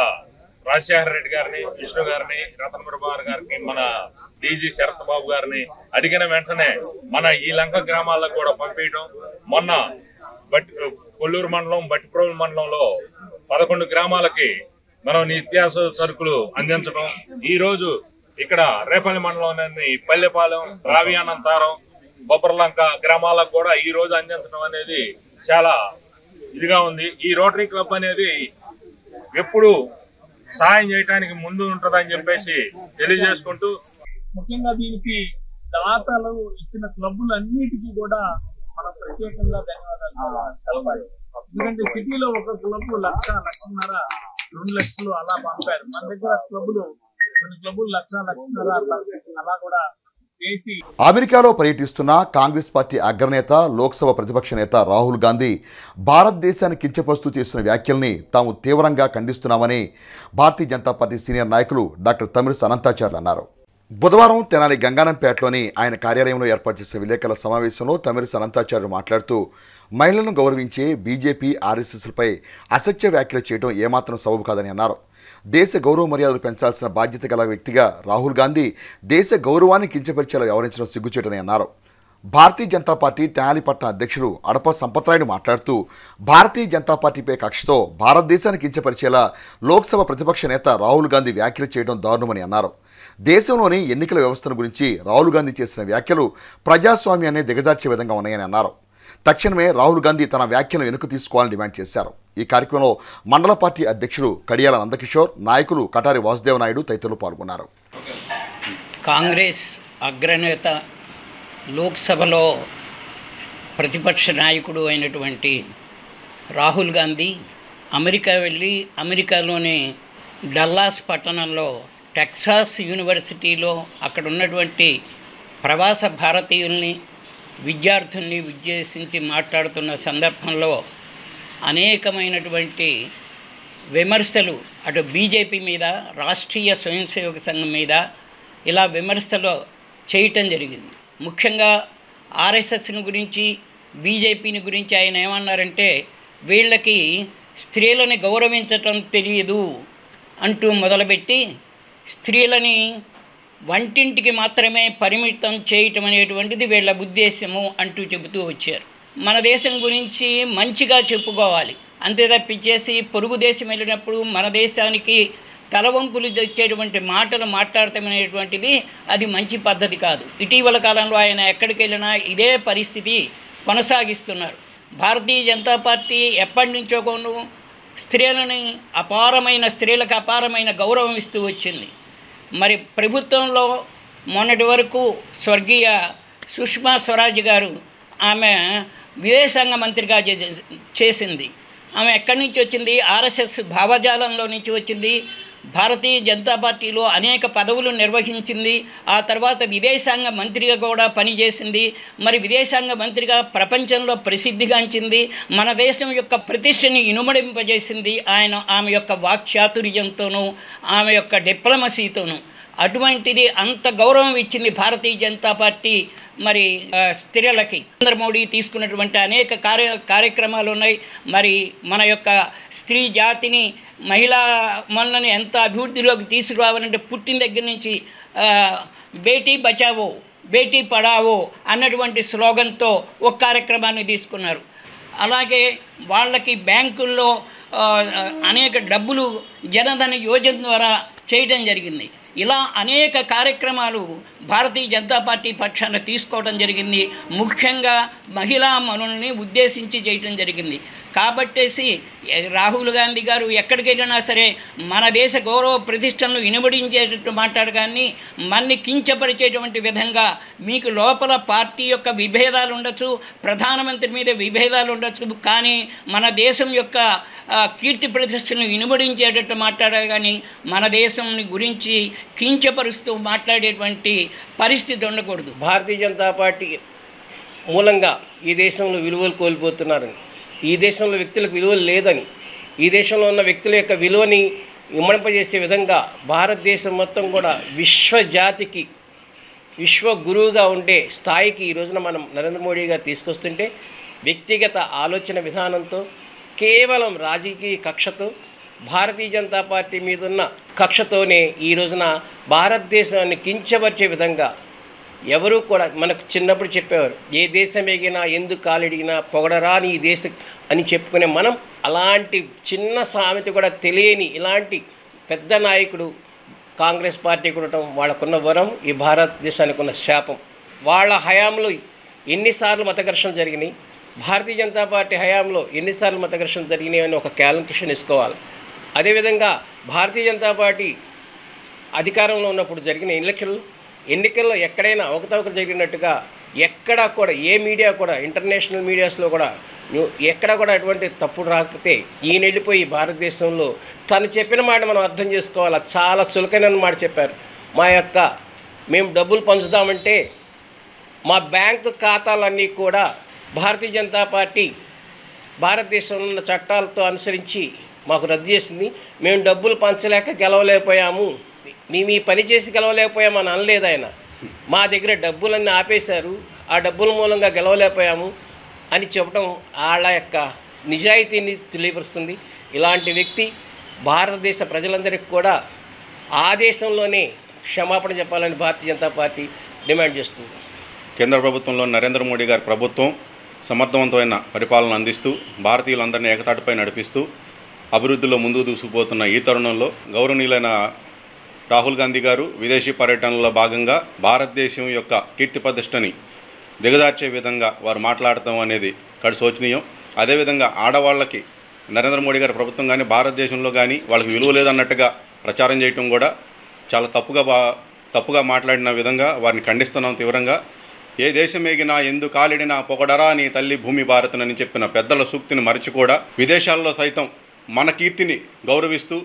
రాజశేఖర రెడ్డి గారిని, విష్ణు గారిని, రతనప్రభాకర్ గారిని, మన డీజీ శరత్ బాబు గారిని అడిగిన వెంటనే మన ఈ లంక గ్రామాలకు కూడా పంపించడం, మొన్న కొల్లూరు మండలం, బట్టిప్రోలు మండలంలో 11 గ్రామాలకి మనం నిత్యావసర సరుకులు అందించడం, ఈ రోజు ఇక్కడ రేపల్లి మండలంలోని పల్లెపాలెం, రావియానంతారం, బొబ్బర్లంక గ్రామాలకు కూడా ఈ రోజు అందించడం అనేది చాలా ఇదిగా ఉంది. ఈ రోటరీ క్లబ్ అనేది ఎప్పుడు సహాయం చేయడానికి ముందు ఉంటుందని చెప్పేసి తెలియజేసుకుంటూ, ముఖ్యంగా దీనికి దాతలు ఇచ్చిన క్లబ్బులన్నిటికీ కూడా మనం ప్రత్యేకంగా ధన్యవాదాలు తెలపాలి. ఎందుకంటే సిటీలో ఒక క్లబ్ 1,00,000, 1,50,000, 2 లక్షలు అలా పంపారు. మన దగ్గర క్లబ్బులు కొన్ని క్లబ్బులు 1,00,000, 1,50,000 అలా కూడా చేసి. అమెరికాలో పర్యటిస్తున్న కాంగ్రెస్ పార్టీ అగ్రనేత, లోక్సభ ప్రతిపక్ష నేత రాహుల్ గాంధీ భారతదేశాన్ని కించపరుస్తూ చేసిన వ్యాఖ్యల్ని తాము తీవ్రంగా ఖండిస్తున్నామని భారతీయ జనతా పార్టీ సీనియర్ నాయకులు డాక్టర్ తమిళిసై అనంతాచార్యులు అన్నారు. బుధవారం తెనాలి గంగానంపేటలోని ఆయన కార్యాలయంలో ఏర్పాటు చేసిన విలేకరుల సమావేశంలో తమిళిసై అనంతాచార్యులు మాట్లాడుతూ, మహిళలను గౌరవించే బీజేపీ, ఆర్ఎస్ఎస్లపై అసత్య వ్యాఖ్యలు చేయడం ఏమాత్రం సబబు కాదని అన్నారు. దేశ గౌరవ మర్యాదలు పెంచాల్సిన బాధ్యత గల వ్యక్తిగా రాహుల్ గాంధీ దేశ గౌరవాన్ని కించపరిచేలా వ్యవహరించడం సిగ్గుచేటని అన్నారు. భారతీయ జనతా పార్టీ తెనాలి పట్టణ అధ్యక్షులు అడప సంపత్రాయుడు మాట్లాడుతూ, భారతీయ జనతా పార్టీపై కక్షతో భారతదేశాన్ని కించపరిచేలా లోక్సభ ప్రతిపక్ష నేత రాహుల్ గాంధీ వ్యాఖ్యలు చేయడం దారుణమని అన్నారు. దేశంలోని ఎన్నికల వ్యవస్థను గురించి రాహుల్ గాంధీ చేసిన వ్యాఖ్యలు ప్రజాస్వామ్యాన్ని దిగజార్చే విధంగా ఉన్నాయని అన్నారు. తక్షణమే రాహుల్ గాంధీ తన వ్యాఖ్యలను వెనుక తీసుకోవాలని డిమాండ్ చేశారు. ఈ కార్యక్రమంలో మండల పార్టీ అధ్యక్షుడు కడియాల నందకిషోర్, నాయకులు కటారి వాసుదేవ నాయుడు తదితరులు పాల్గొన్నారు. కాంగ్రెస్ అగ్రనేత, లోక్సభలో ప్రతిపక్ష నాయకుడు అయినటువంటి రాహుల్ గాంధీ అమెరికా వెళ్ళి అమెరికాలోని డల్లాస్ పట్టణంలో టెక్సాస్ యూనివర్సిటీలో అక్కడ ఉన్నటువంటి ప్రవాస భారతీయుల్ని, విద్యార్థుల్ని ఉద్దేశించి మాట్లాడుతున్న సందర్భంలో అనేకమైనటువంటి విమర్శలు అటు బీజేపీ మీద, రాష్ట్రీయ స్వయం సేవక సంఘం మీద ఇలా విమర్శలు చేయటం జరిగింది. ముఖ్యంగా ఆర్ఎస్ఎస్ని గురించి బీజేపీని గురించి ఆయన ఏమన్నారంటే వీళ్ళకి స్త్రీలని గౌరవించటం తెలియదు అంటూ మొదలుపెట్టి స్త్రీలని వంటింటికి మాత్రమే పరిమితం చేయటం అనేటువంటిది వీళ్ళ ఉద్దేశము అంటూ చెబుతూ వచ్చారు. మన దేశం గురించి మంచిగా చెప్పుకోవాలి, అంతే తప్పించేసి పొరుగు దేశం వెళ్ళినప్పుడు మన దేశానికి తలవంపులు తెచ్చేటువంటి మాటలు మాట్లాడటం అనేటువంటిది అది మంచి పద్ధతి కాదు. ఇటీవల కాలంలో ఆయన ఎక్కడికి వెళ్ళినా ఇదే పరిస్థితి కొనసాగిస్తున్నారు. భారతీయ జనతా పార్టీ ఎప్పటి నుంచో కొను స్త్రీలకు అపారమైన గౌరవం ఇస్తూ వచ్చింది. మరి ప్రభుత్వంలో మొన్నటి వరకు స్వర్గీయ సుష్మా స్వరాజ్ గారు ఆమె విదేశాంగ మంత్రిగా చేసింది. ఆమె ఎక్కడి నుంచి వచ్చింది? ఆర్ఎస్ఎస్ భావజాలంలో నుంచి వచ్చింది. భారతీయ జనతా పార్టీలో అనేక పదవులు నిర్వహించింది. ఆ తర్వాత విదేశాంగ మంత్రిగా కూడా పనిచేసింది. మరి విదేశాంగ మంత్రిగా ప్రపంచంలో ప్రసిద్ధిగాంచింది. మన దేశం యొక్క ప్రతిష్టని ఇనుమడింపజేసింది ఆమె యొక్క వాక్చాతుర్యంతోనూ ఆమె యొక్క డిప్లొమసీతోనూ. అటువంటిది అంత గౌరవం ఇచ్చింది భారతీయ జనతా పార్టీ మరి స్త్రీలకి. నరేంద్ర మోడీ తీసుకున్నటువంటి అనేక కార్యక్రమాలు ఉన్నాయి. మరి మన యొక్క స్త్రీ జాతిని మహిళా మనల్ని ఎంత అభివృద్ధిలోకి తీసుకురావాలంటే పుట్టిన దగ్గర నుంచి బేటీ బచావో బేటీ పడావో అన్నటువంటి స్లోగన్తో ఒక కార్యక్రమాన్ని తీసుకున్నారు. అలాగే వాళ్ళకి బ్యాంకుల్లో అనేక డబ్బులు జనధన యోజన ద్వారా చేయడం జరిగింది. ఇలా అనేక కార్యక్రమాలు భారతీయ జనతా పార్టీ పక్షాన తీసుకోవడం జరిగింది. ముఖ్యంగా మహిళా మనుల్ని ఉద్దేశించి చేయటం జరిగింది. కాబట్టేసి రాహుల్ గాంధీ గారు ఎక్కడికి వెళ్ళినా సరే మన దేశ గౌరవ ప్రతిష్టలను ఇనుమడించేటట్టు మాట్లాడగాని మన్ని కించపరిచేటువంటి విధంగా మీకు లోపల పార్టీ యొక్క విభేదాలు ఉండొచ్చు, ప్రధానమంత్రి మీద విభేదాలు ఉండొచ్చు, కానీ మన దేశం యొక్క కీర్తి ప్రతిష్టలను ఇనుమడించేటట్టు మాట్లాడారు. కానీ మన దేశం గురించి కించపరుస్తూ మాట్లాడేటువంటి పరిస్థితి ఉండకూడదు. భారతీయ జనతా పార్టీ మూలంగా ఈ దేశంలో విలువలు కోల్పోతున్నారని, ఈ దేశంలో వ్యక్తులకు విలువలు లేదని, ఈ దేశంలో ఉన్న వ్యక్తుల యొక్క విలువని ఇమ్మడింపజేసే విధంగా భారతదేశం మొత్తం కూడా విశ్వజాతికి విశ్వ గురువుగా ఉండే స్థాయికి ఈ రోజున మనం నరేంద్ర మోడీ గారు తీసుకొస్తుంటే వ్యక్తిగత ఆలోచన విధానంతో కేవలం రాజకీయ కక్షతో భారతీయ జనతా పార్టీ మీద ఉన్న కక్షతోనే ఈ రోజున భారతదేశాన్ని కించపరిచే విధంగా ఎవరు కూడా మనకు చిన్నప్పుడు చెప్పేవారు, ఏ దేశం ఎగినా ఎందుకు కాలిడిగినా పొగడరాని ఈ దేశం అని చెప్పుకునే మనం అలాంటి చిన్న సామెత కూడా తెలియని ఇలాంటి పెద్ద నాయకుడు కాంగ్రెస్ పార్టీకి ఉండటం వాళ్ళకున్న వరం, ఈ భారతదేశానికి ఉన్న శాపం. వాళ్ళ హయాంలో ఎన్నిసార్లు మత ఘర్షణలు జరిగినాయి, భారతీయ జనతా పార్టీ హయాంలో ఎన్నిసార్లు మత ఘర్షణలు జరిగినాయి అని ఒక క్యాలిక్యులేషన్ వేసుకోవాలి. అదేవిధంగా భారతీయ జనతా పార్టీ అధికారంలో ఉన్నప్పుడు జరిగిన ఎన్నికల్లో ఎక్కడైనా అవకతవకలు జరిగినట్టుగా ఎక్కడా కూడా ఏ మీడియా కూడా ఇంటర్నేషనల్ మీడియాస్లో కూడా ఎక్కడా కూడా అటువంటి తప్పుడు రాకపోతే ఈయన వెళ్ళిపోయి భారతదేశంలో తను చెప్పిన మాట మనం అర్థం చేసుకోవాలి. చాలా చులకైన మాట చెప్పారు. మేము డబ్బులు పంచుదామంటే మా బ్యాంకు ఖాతాలన్నీ కూడా భారతీయ జనతా పార్టీ భారతదేశంలో ఉన్న చట్టాలతో అనుసరించి మాకు రద్దు చేసింది. మేము డబ్బులు పంచలేక గెలవలేకపోయాము, మేము ఈ పని చేసి గెలవలేకపోయాము అని అనలేదు ఆయన. మా దగ్గర డబ్బులన్నీ ఆపేశారు, ఆ డబ్బుల మూలంగా గెలవలేకపోయాము అని చెప్పడం వాళ్ళ యొక్క నిజాయితీని తెలియపరుస్తుంది. ఇలాంటి వ్యక్తి భారతదేశ ప్రజలందరికీ కూడా ఆ దేశంలోనే క్షమాపణ చెప్పాలని భారతీయ జనతా పార్టీ డిమాండ్ చేస్తుంది. కేంద్ర ప్రభుత్వంలో నరేంద్ర మోడీ గారి ప్రభుత్వం సమర్థవంతమైన పరిపాలన అందిస్తూ భారతీయులందరినీ ఏకతాటిపై నడిపిస్తూ అభివృద్ధిలో ముందుకు దూసుకుపోతున్న ఈ తరుణంలో గౌరవనీయులైన రాహుల్ గాంధీ గారు విదేశీ పర్యటనలో భాగంగా భారతదేశం యొక్క కీర్తి ప్రతిష్టని దిగజార్చే విధంగా వారు మాట్లాడటం అనేది కడు శోచనీయం. అదేవిధంగా ఆడవాళ్ళకి నరేంద్ర మోడీ గారి ప్రభుత్వం కానీ భారతదేశంలో కానీ వాళ్ళకి విలువ లేదన్నట్టుగా ప్రచారం చేయటం కూడా చాలా తప్పుగా మాట్లాడిన విధంగా వారిని ఖండిస్తున్నాం తీవ్రంగా. ఏ దేశం ఎగినా ఎందు కాలిడినా పొగడరా నీ తల్లి భూమి భారతనని చెప్పిన పెద్దల సూక్తిని మరచి కూడా విదేశాల్లో సైతం మన కీర్తిని గౌరవిస్తూ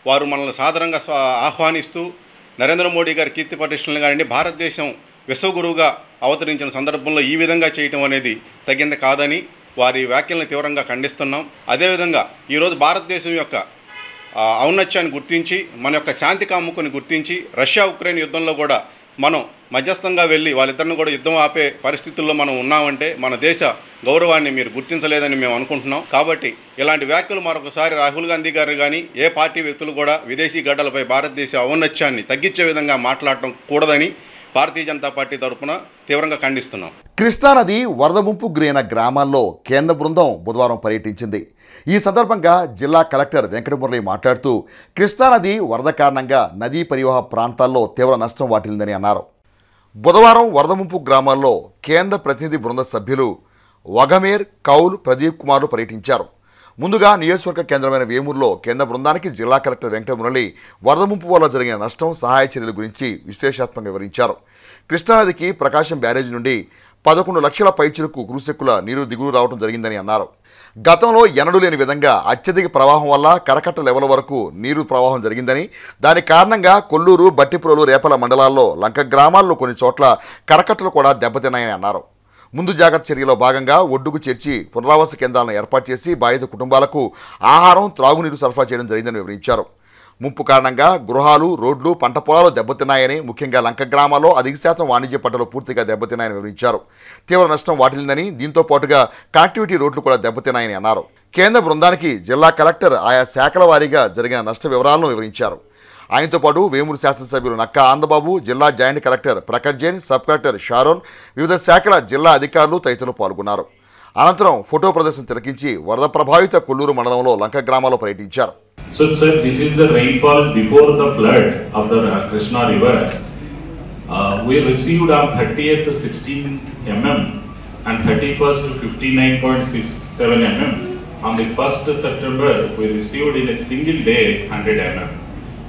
వారు మనల్ని సాదరంగా ఆహ్వానిస్తూ నరేంద్ర మోడీ గారి కీర్తి ప్రతిష్టలను కానీ భారతదేశం విశ్వగురువుగా అవతరించిన సందర్భంలో ఈ విధంగా చేయటం అనేది తగింది కాదని వారి వ్యాఖ్యలను తీవ్రంగా ఖండిస్తున్నాం. అదేవిధంగా ఈరోజు భారతదేశం యొక్క ఔన్నత్యాన్ని గుర్తించి మన యొక్క శాంతి కాముకుని గుర్తించి రష్యా ఉక్రెయిన్ యుద్ధంలో కూడా మనం మధ్యస్థంగా వెళ్ళి వాళ్ళిద్దరిని కూడా యుద్ధం ఆపే పరిస్థితుల్లో మనం ఉన్నామంటే మన దేశ గౌరవాన్ని మీరు గుర్తించలేదని మేము అనుకుంటున్నాం. కాబట్టి ఇలాంటి వ్యాఖ్యలు మరొకసారి రాహుల్ గాంధీ గారు కానీ ఏ పార్టీ వ్యక్తులు కూడా విదేశీ గడ్డలపై భారతదేశ ఔన్నత్యాన్ని తగ్గించే విధంగా మాట్లాడటం కూడదని భారతీయ జనతా పార్టీ తరఫున తీవ్రంగా ఖండిస్తున్నాం. కృష్ణానది వరద ముంపు గురైన గ్రామాల్లో కేంద్ర బృందం బుధవారం పర్యటించింది. ఈ సందర్భంగా జిల్లా కలెక్టర్ వెంకటమురళి మాట్లాడుతూ కృష్ణానది వరద కారణంగా నదీ పరివాహ ప్రాంతాల్లో తీవ్ర నష్టం వాటిల్లిందని అన్నారు. బుధవారం వరద ముంపు గ్రామాల్లో కేంద్ర ప్రతినిధి బృంద సభ్యులు వగమేర్, కౌల్, ప్రదీప్ కుమార్లు పర్యటించారు. ముందుగా నియోజకవర్గ కేంద్రమైన వేమూరులో కేంద్ర బృందానికి జిల్లా కలెక్టర్ వెంకటమురళి వరద ముంపు వల్ల జరిగిన నష్టం, సహాయ చర్యల గురించి విశ్లేషాత్మకంగా వివరించారు. కృష్ణానదికి ప్రకాశం బ్యారేజ్ నుండి 11 లక్షల పైచిలకు క్రూసెక్కుల నీరు దిగులు రావడం జరిగిందని అన్నారు. గతంలో ఎన్నడూ లేని విధంగా అత్యధిక ప్రవాహం వల్ల కరకట్ట లెవెల్ వరకు నీరు ప్రవాహం జరిగిందని, దాని కారణంగా కొల్లూరు, బట్టిప్రోలు, రేపల మండలాల్లో లంక గ్రామాల్లో కొన్ని చోట్ల కరకట్టలు కూడా దెబ్బతిన్నాయని అన్నారు. ముందు జాగ్రత్త చర్యలో భాగంగా ఒడ్డుకు చేర్చి పునరావాస కేంద్రాలను ఏర్పాటు చేసి బాధిత కుటుంబాలకు ఆహారం, త్రాగునీరు సరఫరా చేయడం జరిగిందని వివరించారు. ముంపు కారణంగా గృహాలు, రోడ్లు, పంట పొలాలు దెబ్బతిన్నాయని, ముఖ్యంగా లంక గ్రామాల్లో అధిక శాతం వాణిజ్య పంటలు పూర్తిగా దెబ్బతిన్నాయని వివరించారు. తీవ్ర నష్టం వాటిల్లిందని, దీంతో పాటుగా కనెక్టివిటీ రోడ్లు కూడా దెబ్బతిన్నాయని అన్నారు. కేంద్ర బృందానికి జిల్లా కలెక్టర్ ఆయా శాఖల వారీగా జరిగిన నష్ట వివరాలను వివరించారు. ఆయనతో పాటు వేమూరు శాసనసభ్యులు నక్కా ఆనందబాబు, జిల్లా joint collector Prakhar Jain, sub collector Sharon, వివిధ శాఖల జిల్లా అధికారులు తదితరులు పాల్గొన్నారు. అనంతరం ఫోటో ప్రదర్శన తిలకించి వరద ప్రభావిత కొల్లూరు మండలంలో లంక గ్రామాల్లో పర్యటించారు. So sir, this is the rainfall before the flood of the Krishna river. We received on 30th 16 mm and 31st 59.67 mm. On the 1st September, we received in a single day 100 mm,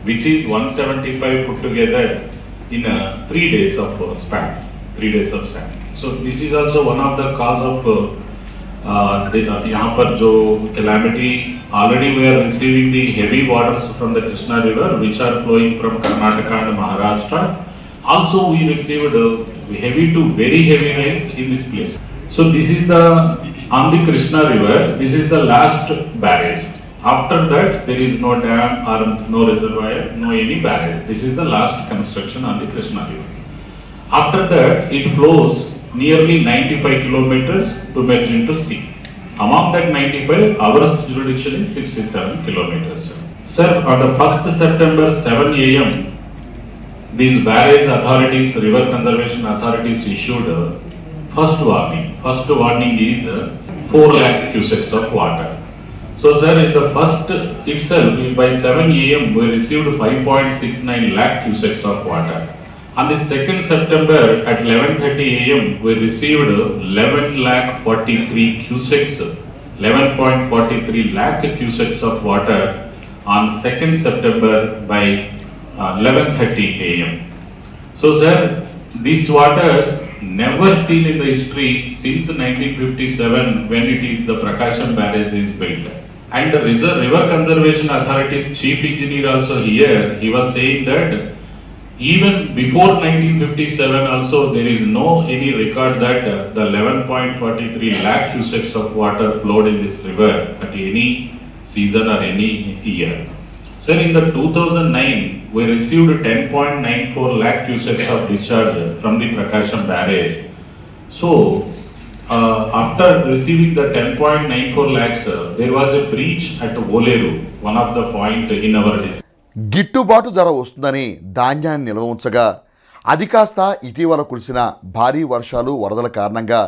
which is 175 put together in 3 days of span. 3 days of span. So this is also one of the cause of यहाँ पर जो calamity. Already we are receiving the heavy waters from the Krishna river which are flowing from Karnataka and Maharashtra. Also we received heavy to very heavy rains in this place. So this is the on the Krishna river, this is the last barrage. After that there is no dam or no reservoir, no any barrage. This is the last construction on the Krishna river. After that it flows nearly 95 kilometers to merge into sea. Among that 95, our jurisdiction is 67 kilometers. Sir, on the 1st September 7 AM, these barrage authorities, river conservation authorities issued first warning. First warning is 4 lakh cusecs of water. So sir, in the first itself, by 7 AM, we received 5.69 lakh cusecs of water. On the 2nd September at 11:30 AM, we received 11,43 cusecs, 11.43 lakh cusecs of water on 2nd September by 11:30 AM. So sir, these waters never seen in the history since 1957 when it is the Prakasham barrage is built. And the River Conservation Authority's chief engineer also here, he was saying that even before 1957 also there is no any record that the 11.43 lakh cusecs of water flowed in this river at any season or any year. So in the 2009 we received 10.94 lakh cusecs of discharge from the Prakasham barrage. So after receiving the 10.94 lakhs, there was a breach at Voleru, one of the point in our district. గిట్టుబాటు ధర వస్తుందని ధాన్యాన్ని నిల్వ ఉంచగా అది కాస్త ఇటీవల కురిసిన భారీ వర్షాలు, వరదల కారణంగా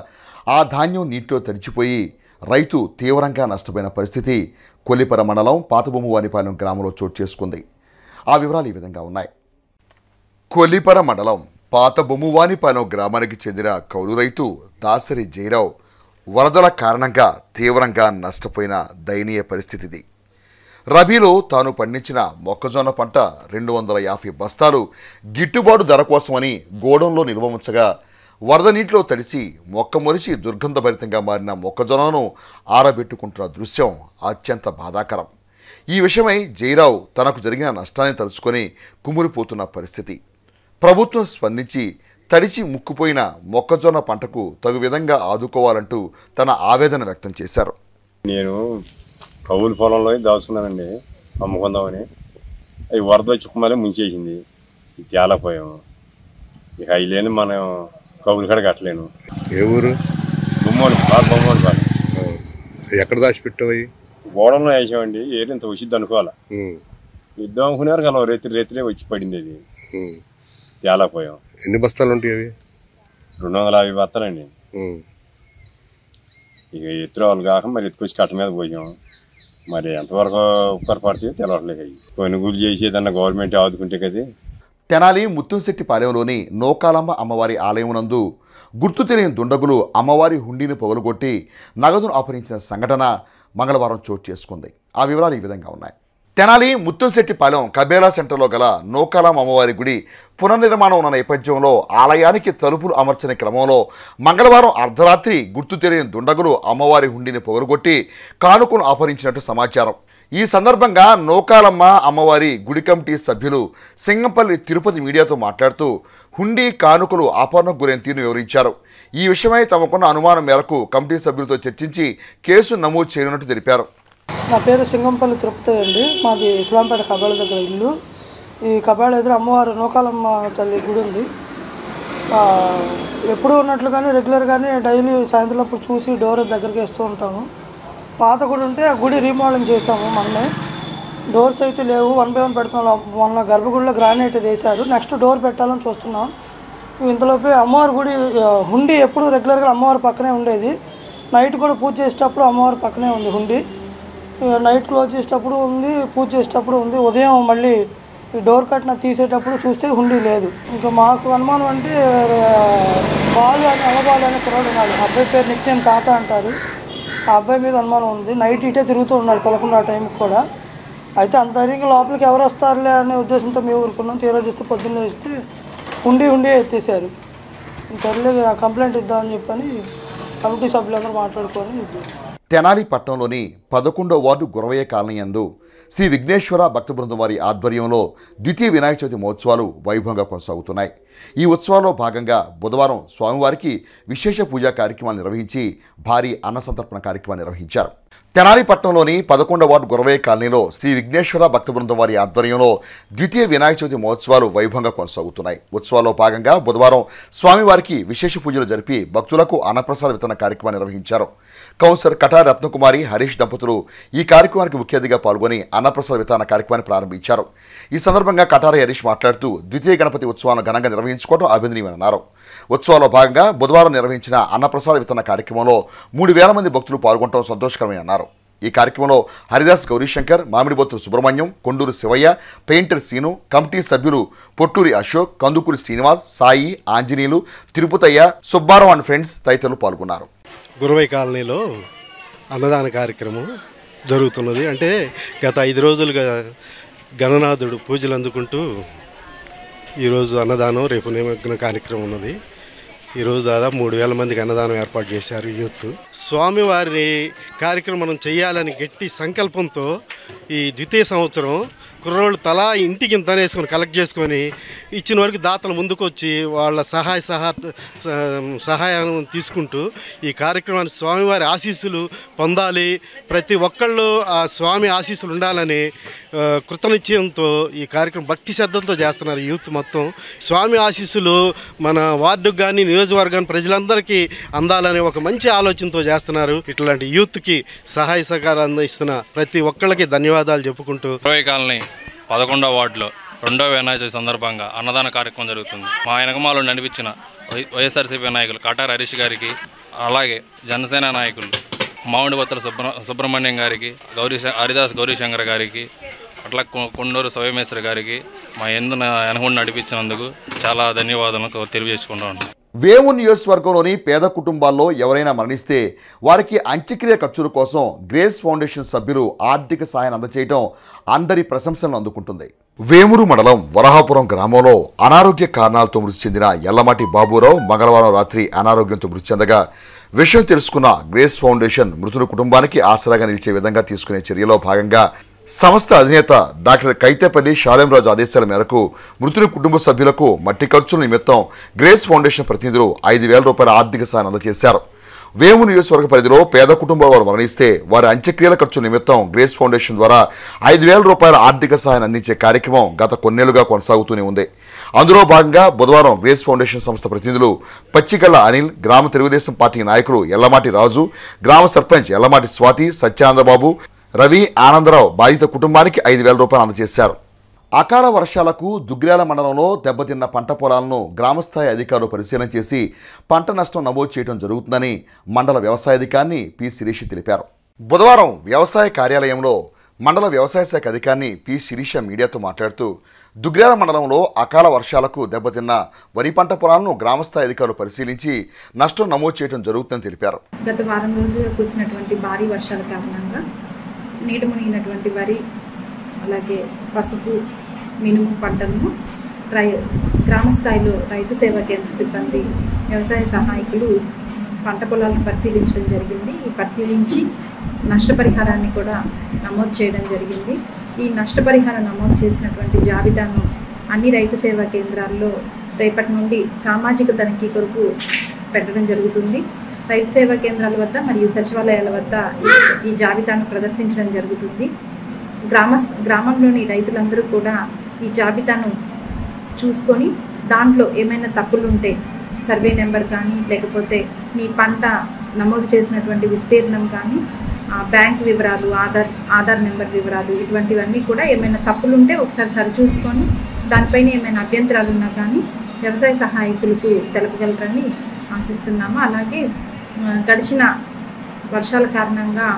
ఆ ధాన్యం నీటిలో తడిచిపోయి రైతు తీవ్రంగా నష్టపోయిన పరిస్థితి కొల్లిపర మండలం పాతబొమ్మువానిపాలెం గ్రామంలో చోటు చేసుకుంది. ఆ వివరాలు ఈ విధంగా ఉన్నాయి. కొల్లిపర మండలం పాతబొమ్మువానిపాలెం గ్రామానికి చెందిన కౌలు రైతు దాసరి జయరావు వరదల కారణంగా తీవ్రంగా నష్టపోయిన దయనీయ పరిస్థితిది. రబీలో తాను పండించిన మొక్కజొన్న పంట 250 బస్తాలు గిట్టుబాటు ధర కోసమని గోడౌన్లో నిల్వ ఉంచగా వరద నీటిలో తడిసి మొక్క మొరిచి దుర్గంధభరితంగా మారిన మొక్కజొన్నను ఆరబెట్టుకుంటున్న దృశ్యం అత్యంత బాధాకరం. ఈ విషయమై జయరావు తనకు జరిగిన నష్టాన్ని తలుచుకొని కుమిలిపోతున్న పరిస్థితి. ప్రభుత్వం స్పందించి తడిచి ముక్కుపోయిన మొక్కజొన్న పంటకు తగు విధంగా ఆదుకోవాలంటూ తన ఆవేదన వ్యక్తం చేశారు. నేను కౌలు పొలంలో దాచుకున్నానండి, అమ్ముకుందామని. అవి వరద వచ్చి కుమ్మలే ముంచేసింది, తేలపోయాము. ఇక అయ్యలేని మనం కౌలు కూడా కట్టలేను. ఏ ఊరు? బొమ్మలు పాలు. ఎక్కడ దాచిపెట్టావు? గోడంలో వేసామండి. ఏరింత వచ్చింది అనుకోవాలా, ఇద్దాం అనుకునేవారు కదా. రేతిరే వచ్చి పడింది. అది తేలాపోయాం. ఎన్ని బస్తాలు ఉంటాయి అవి? 250 బస్తాలండి. ఇక ఎత్తురావాలి కాక మరి ఎత్తుకొచ్చి కట్ట మీద పోయాం. మరి ఎంతవరకు ఉపకారపడితే తెలవట్లేదు. అవి కొనుగోలు చేసేదన్న గవర్నమెంట్ ఆదుకుంటే కదా. తెనాలి ముత్తంశెట్టిపాలెంలోని నోకాలమ్మ అమ్మవారి ఆలయం నందు గుర్తు తెలియని దుండగులు అమ్మవారి హుండీని పగలగొట్టి నగదును అపహరించిన సంఘటన మంగళవారం చోటు చేసుకుంది. ఆ వివరాలు ఈ విధంగా ఉన్నాయి. తెనాలి ముత్తంశెట్టిపాలెం కబేలా సెంటర్లో గల నోకాలమ్మ అమ్మవారి గుడి పునర్నిర్మాణం ఉన్న నేపథ్యంలో ఆలయానికి తలుపులు అమర్చిన క్రమంలో మంగళవారం అర్ధరాత్రి గుర్తు తెలియని దుండగులు అమ్మవారి హుండీని పొగలగొట్టి కానుకను అపహరించినట్టు సమాచారం. ఈ సందర్భంగా నోకాలమ్మ అమ్మవారి గుడి కమిటీ సభ్యులు సింగంపల్లి తిరుపతి మీడియాతో మాట్లాడుతూ హుండీ కానుకలు అపహరణకు గురైన తీరును వివరించారు. ఈ విషయమై తమకున్న అనుమానం మేరకు కమిటీ సభ్యులతో చర్చించి కేసు నమోదు చేయనున్నట్టు తెలిపారు. నా పేరు సింగంపల్లి తిరుపతి అండి. మాది ఇస్లాంపేట కబాళ దగ్గర ఇల్లు. ఈ కబాళ ఎదురు అమ్మవారు నోకాలమ్మ తల్లి గుడి ఉంది. ఎప్పుడూ ఉన్నట్లుగానే రెగ్యులర్గానే డైలీ సాయంత్రం అప్పుడు చూసి డోర్ దగ్గరికి వేస్తూ ఉంటాము. పాత గుడి ఉంటే ఆ గుడి రీమోడలింగ్ చేసాము. మొన్నే డోర్స్ అయితే లేవు, 1 by 1 పెడుతున్నాం. మొన్న గర్భగుడిలో గ్రానైట్ వేశారు, నెక్స్ట్ డోర్ పెట్టాలని చూస్తున్నాం. ఇంతలోపే అమ్మవారి గుడి హుండీ ఎప్పుడు రెగ్యులర్గా అమ్మవారి పక్కనే ఉండేది. నైట్ కూడా పూజ చేసేటప్పుడు అమ్మవారి పక్కనే ఉంది హుండీ. నైట్ క్లోజ్ చేసేటప్పుడు ఉంది, పూజ చేసేటప్పుడు ఉంది. ఉదయం మళ్ళీ ఈ డోర్ కట్న తీసేటప్పుడు చూస్తే హుండీ లేదు. ఇంకా మాకు అనుమానం అంటే బాలు అని అలబాలు అనే కుర్రాడు ఉన్నాడు. అబ్బాయి పేరు నిక్నేమ్ తాత అంటారు. ఆ అబ్బాయి మీద అనుమానం ఉంది. నైట్ ఇటే తిరుగుతూ ఉన్నాడు 11 ఆ టైంకి కూడా. అయితే అంత ధైర్యంగా లోపలికి ఎవరు వస్తారులే అనే ఉద్దేశంతో మేము ఊరుకున్నాం. తీరా చూస్తే పొద్దున్నే వస్తే హుండీ ఎత్తేసారు. సర్లే కంప్లైంట్ ఇద్దామని చెప్పని కమిటీ సభ్యులందరూ మాట్లాడుకొని తెనాలి పట్టణంలోని 11వ వార్డు గురవయ్య కాలనీ యందు శ్రీ విఘ్నేశ్వర భక్త బృందం వారి ఆధ్వర్యంలో ద్వితీయ వినాయక చవితి మహోత్సవాలు వైభవంగా కొనసాగుతున్నాయి. ఈ ఉత్సవాల్లో భాగంగా బుధవారం స్వామివారికి విశేష పూజా కార్యక్రమాలు నిర్వహించి భారీ అన్న సంతర్పణ కార్యక్రమాన్ని నిర్వహించారు. తెనాలి పట్టణంలోని 11వ వార్డు గురవయ్య కాలనీలో శ్రీ విఘ్నేశ్వర భక్త బృందం వారి ఆధ్వర్యంలో ద్వితీయ వినాయక చవితి మహోత్సవాలు వైభవంగా కొనసాగుతున్నాయి. ఉత్సవాల్లో భాగంగా బుధవారం స్వామివారికి విశేష పూజలు జరిపి భక్తులకు అన్నప్రసాద వితరణ కార్యక్రమాన్ని నిర్వహించారు. కౌన్సిలర్ కటారి రత్నకుమారి హరీష్ దంపతులు ఈ కార్యక్రమానికి ముఖ్య అతిథిగా పాల్గొని అన్నప్రసాద వితరణ కార్యక్రమాన్ని ప్రారంభించారు. ఈ సందర్భంగా కటారి హరీష్ మాట్లాడుతూ ద్వితీయ గణపతి ఉత్సవాలను ఘనంగా నిర్వహించుకోవడం అభినందనీయమన్నారు. ఉత్సవాల్లో భాగంగా బుధవారం నిర్వహించిన అన్నప్రసాద వితరణ కార్యక్రమంలో 3000 మంది భక్తులు పాల్గొనడం సంతోషకరమని అన్నారు. ఈ కార్యక్రమంలో హరిదాస్ గౌరీశంకర్, మామిడిబొత్తుల సుబ్రహ్మణ్యం, కొండూరు శివయ్య, పెయింటర్ సీను, కమిటీ సభ్యులు పొట్టూరి అశోక్, కందుకూరి శ్రీనివాస్, సాయి, ఆంజనేయులు, తిరుపతయ్య, సుబ్బారావు అండ్ ఫ్రెండ్స్ తదితరులు పాల్గొన్నారు. గురవయ్య కాలనీలో అన్నదాన కార్యక్రమం జరుగుతున్నది. అంటే గత 5 రోజులుగా గణనాథుడు పూజలు అందుకుంటూ ఈరోజు అన్నదానం, రేపు నిమగ్న కార్యక్రమం ఉన్నది. ఈరోజు దాదాపు 3000 మందికి అన్నదానం ఏర్పాటు చేశారు యూత్. స్వామివారి కార్యక్రమం చేయాలని గట్టి సంకల్పంతో ఈ ద్వితీయ సంవత్సరం కుర్రోళ్ళు తలా ఇంటికి ఇంత వేసుకొని కలెక్ట్ చేసుకొని ఇచ్చిన వరకు దాతలు ముందుకు వచ్చి వాళ్ళ సహాయం తీసుకుంటూ ఈ కార్యక్రమాన్ని స్వామివారి ఆశీస్సులు పొందాలి, ప్రతి ఒక్కళ్ళు ఆ స్వామి ఆశీస్సులు ఉండాలని కృతనిశ్చయంతో ఈ కార్యక్రమం భక్తి శ్రద్ధలతో చేస్తున్నారు యూత్ మొత్తం. స్వామి ఆశీస్సులు మన వార్డుకు కానీ నియోజకవర్గాన్ని ప్రజలందరికీ అందాలనే ఒక మంచి ఆలోచనతో చేస్తున్నారు. ఇట్లాంటి యూత్కి సహాయ సహకారం అందిస్తున్న ప్రతి ఒక్కళ్ళకి ధన్యవాదాలు చెప్పుకుంటూ 11వ వార్డులో 2వ వినాయక చవితి సందర్భంగా అన్నదాన కార్యక్రమం జరుగుతుంది. మా వెనకమాలో నడిపించిన వైఎస్ఆర్సీపీ నాయకులు కటారి హరీష్ గారికి, అలాగే జనసేన నాయకులు మామిడిబొత్తుల సుబ్రహ్మణ్యం గారికి, హరిదాస్ గౌరీశంకర్ గారికి, అట్లా కొండూరు సోమేశ్వర గారికి మా వెనకుండా నడిపించినందుకు చాలా ధన్యవాదాలు తెలియజేసుకుంటాను. వేమూరు నియోజకవర్గంలోని పేద కుటుంబాల్లో ఎవరైనా మరణిస్తే వారికి అంత్యక్రియ ఖర్చుల కోసం గ్రేస్ ఫౌండేషన్ సభ్యులు ఆర్థిక సహాయాన్ని అందజేయడం అందరి ప్రశంసలను అందుకుంటుంది. వేమూరు మండలం వరహాపురం గ్రామంలో అనారోగ్య కారణాలతో మృతి చెందిన ఎల్లమాటి బాబురావు మంగళవారం రాత్రి అనారోగ్యంతో మృతి చెందగా విషయం తెలుసుకున్న గ్రేస్ ఫౌండేషన్ మృతుల కుటుంబానికి ఆసరాగా నిలిచే విధంగా తీసుకునే చర్యలో భాగంగా సంస్థ అధినేత డాక్టర్ కైతేపల్లి శాలేంరాజు ఆదేశాల మేరకు మృతుని కుటుంబ సభ్యులకు మట్టి ఖర్చుల నిమిత్తం గ్రేస్ ఫౌండేషన్ ప్రతినిధులు 5,000 రూపాయల ఆర్థిక సాయం అందజేశారు. వేమూరు నియోజకవర్గ పరిధిలో పేద కుటుంబాల వారు మరణిస్తే వారి అంత్యక్రియల ఖర్చుల నిమిత్తం గ్రేస్ ఫౌండేషన్ ద్వారా 5,000 రూపాయల ఆర్థిక సహాయాన్ని అందించే కార్యక్రమం గత కొన్నేళ్లుగా కొనసాగుతూనే ఉంది. అందులో భాగంగా బుధవారం గ్రేస్ ఫౌండేషన్ సంస్థ ప్రతినిధులు పచ్చికళ్ళ అనిల్, గ్రామ తెలుగుదేశం పార్టీ నాయకులు ఎల్లమాటి రాజు, గ్రామ సర్పంచ్ ఎల్లమాటి స్వాతి, సత్యానందబాబు, రవి, ఆనందరావు బాధిత కుటుంబానికి 5,000 రూపాయలు అందజేశారు. అకాల వర్షాలకు దుగ్గ్యాల మండలంలో దెబ్బతిన్న పంట పొలాలను గ్రామస్థాయి అధికారులు పరిశీలన చేసి పంట నష్టం నమోదు చేయడం జరుగుతుందని మండల వ్యవసాయాధికారిని పి శిరీష తెలిపారు. బుధవారం వ్యవసాయ కార్యాలయంలో మండల వ్యవసాయ శాఖ అధికారిని పి శిరీష మీడియాతో మాట్లాడుతూ దుగ్గ్యాల మండలంలో అకాల వర్షాలకు దెబ్బతిన్న వరి పంట పొలాలను గ్రామస్థాయి అధికారులు పరిశీలించి నష్టం నమోదు చేయడం జరుగుతుందని తెలిపారు. గత వారం రోజులుగా కురిసినటువంటి భారీ వర్షాల కారణంగా నీట మునిగినటువంటి వరి, అలాగే పసుపు, మినుము పంటలను గ్రామ స్థాయిలో రైతు సేవా కేంద్ర సిబ్బంది, వ్యవసాయ సహాయకులు పంట పొలాలను పరిశీలించడం జరిగింది. ఈ పరిశీలించి నష్టపరిహారాన్ని కూడా నమోదు చేయడం జరిగింది. ఈ నష్టపరిహారం నమోదు చేసినటువంటి జాబితాను అన్ని రైతు సేవా కేంద్రాల్లో రేపటి నుండి సామాజిక తనిఖీ కొరకు పెట్టడం జరుగుతుంది. రైతు సేవా కేంద్రాల వద్ద మరియు సచివాలయాల వద్ద ఈ జాబితాను ప్రదర్శించడం జరుగుతుంది. గ్రామంలోని రైతులందరూ కూడా ఈ జాబితాను చూసుకొని దాంట్లో ఏమైనా తప్పులు ఉంటే సర్వే నెంబర్ కానీ, లేకపోతే మీ పంట నమోదు చేసినటువంటి విస్తీర్ణం కానీ, బ్యాంక్ వివరాలు, ఆధార్ నెంబర్ వివరాలు, ఇటువంటివన్నీ కూడా ఏమైనా తప్పులు ఉంటే ఒకసారి సరిచూసుకొని దానిపైన ఏమైనా అభ్యంతరాలు ఉన్నా కానీ వ్యవసాయ సహాయకులకు తెలపగలరని ఆశిస్తున్నాము. అలాగే గడిచిన వర్షాల కారణంగా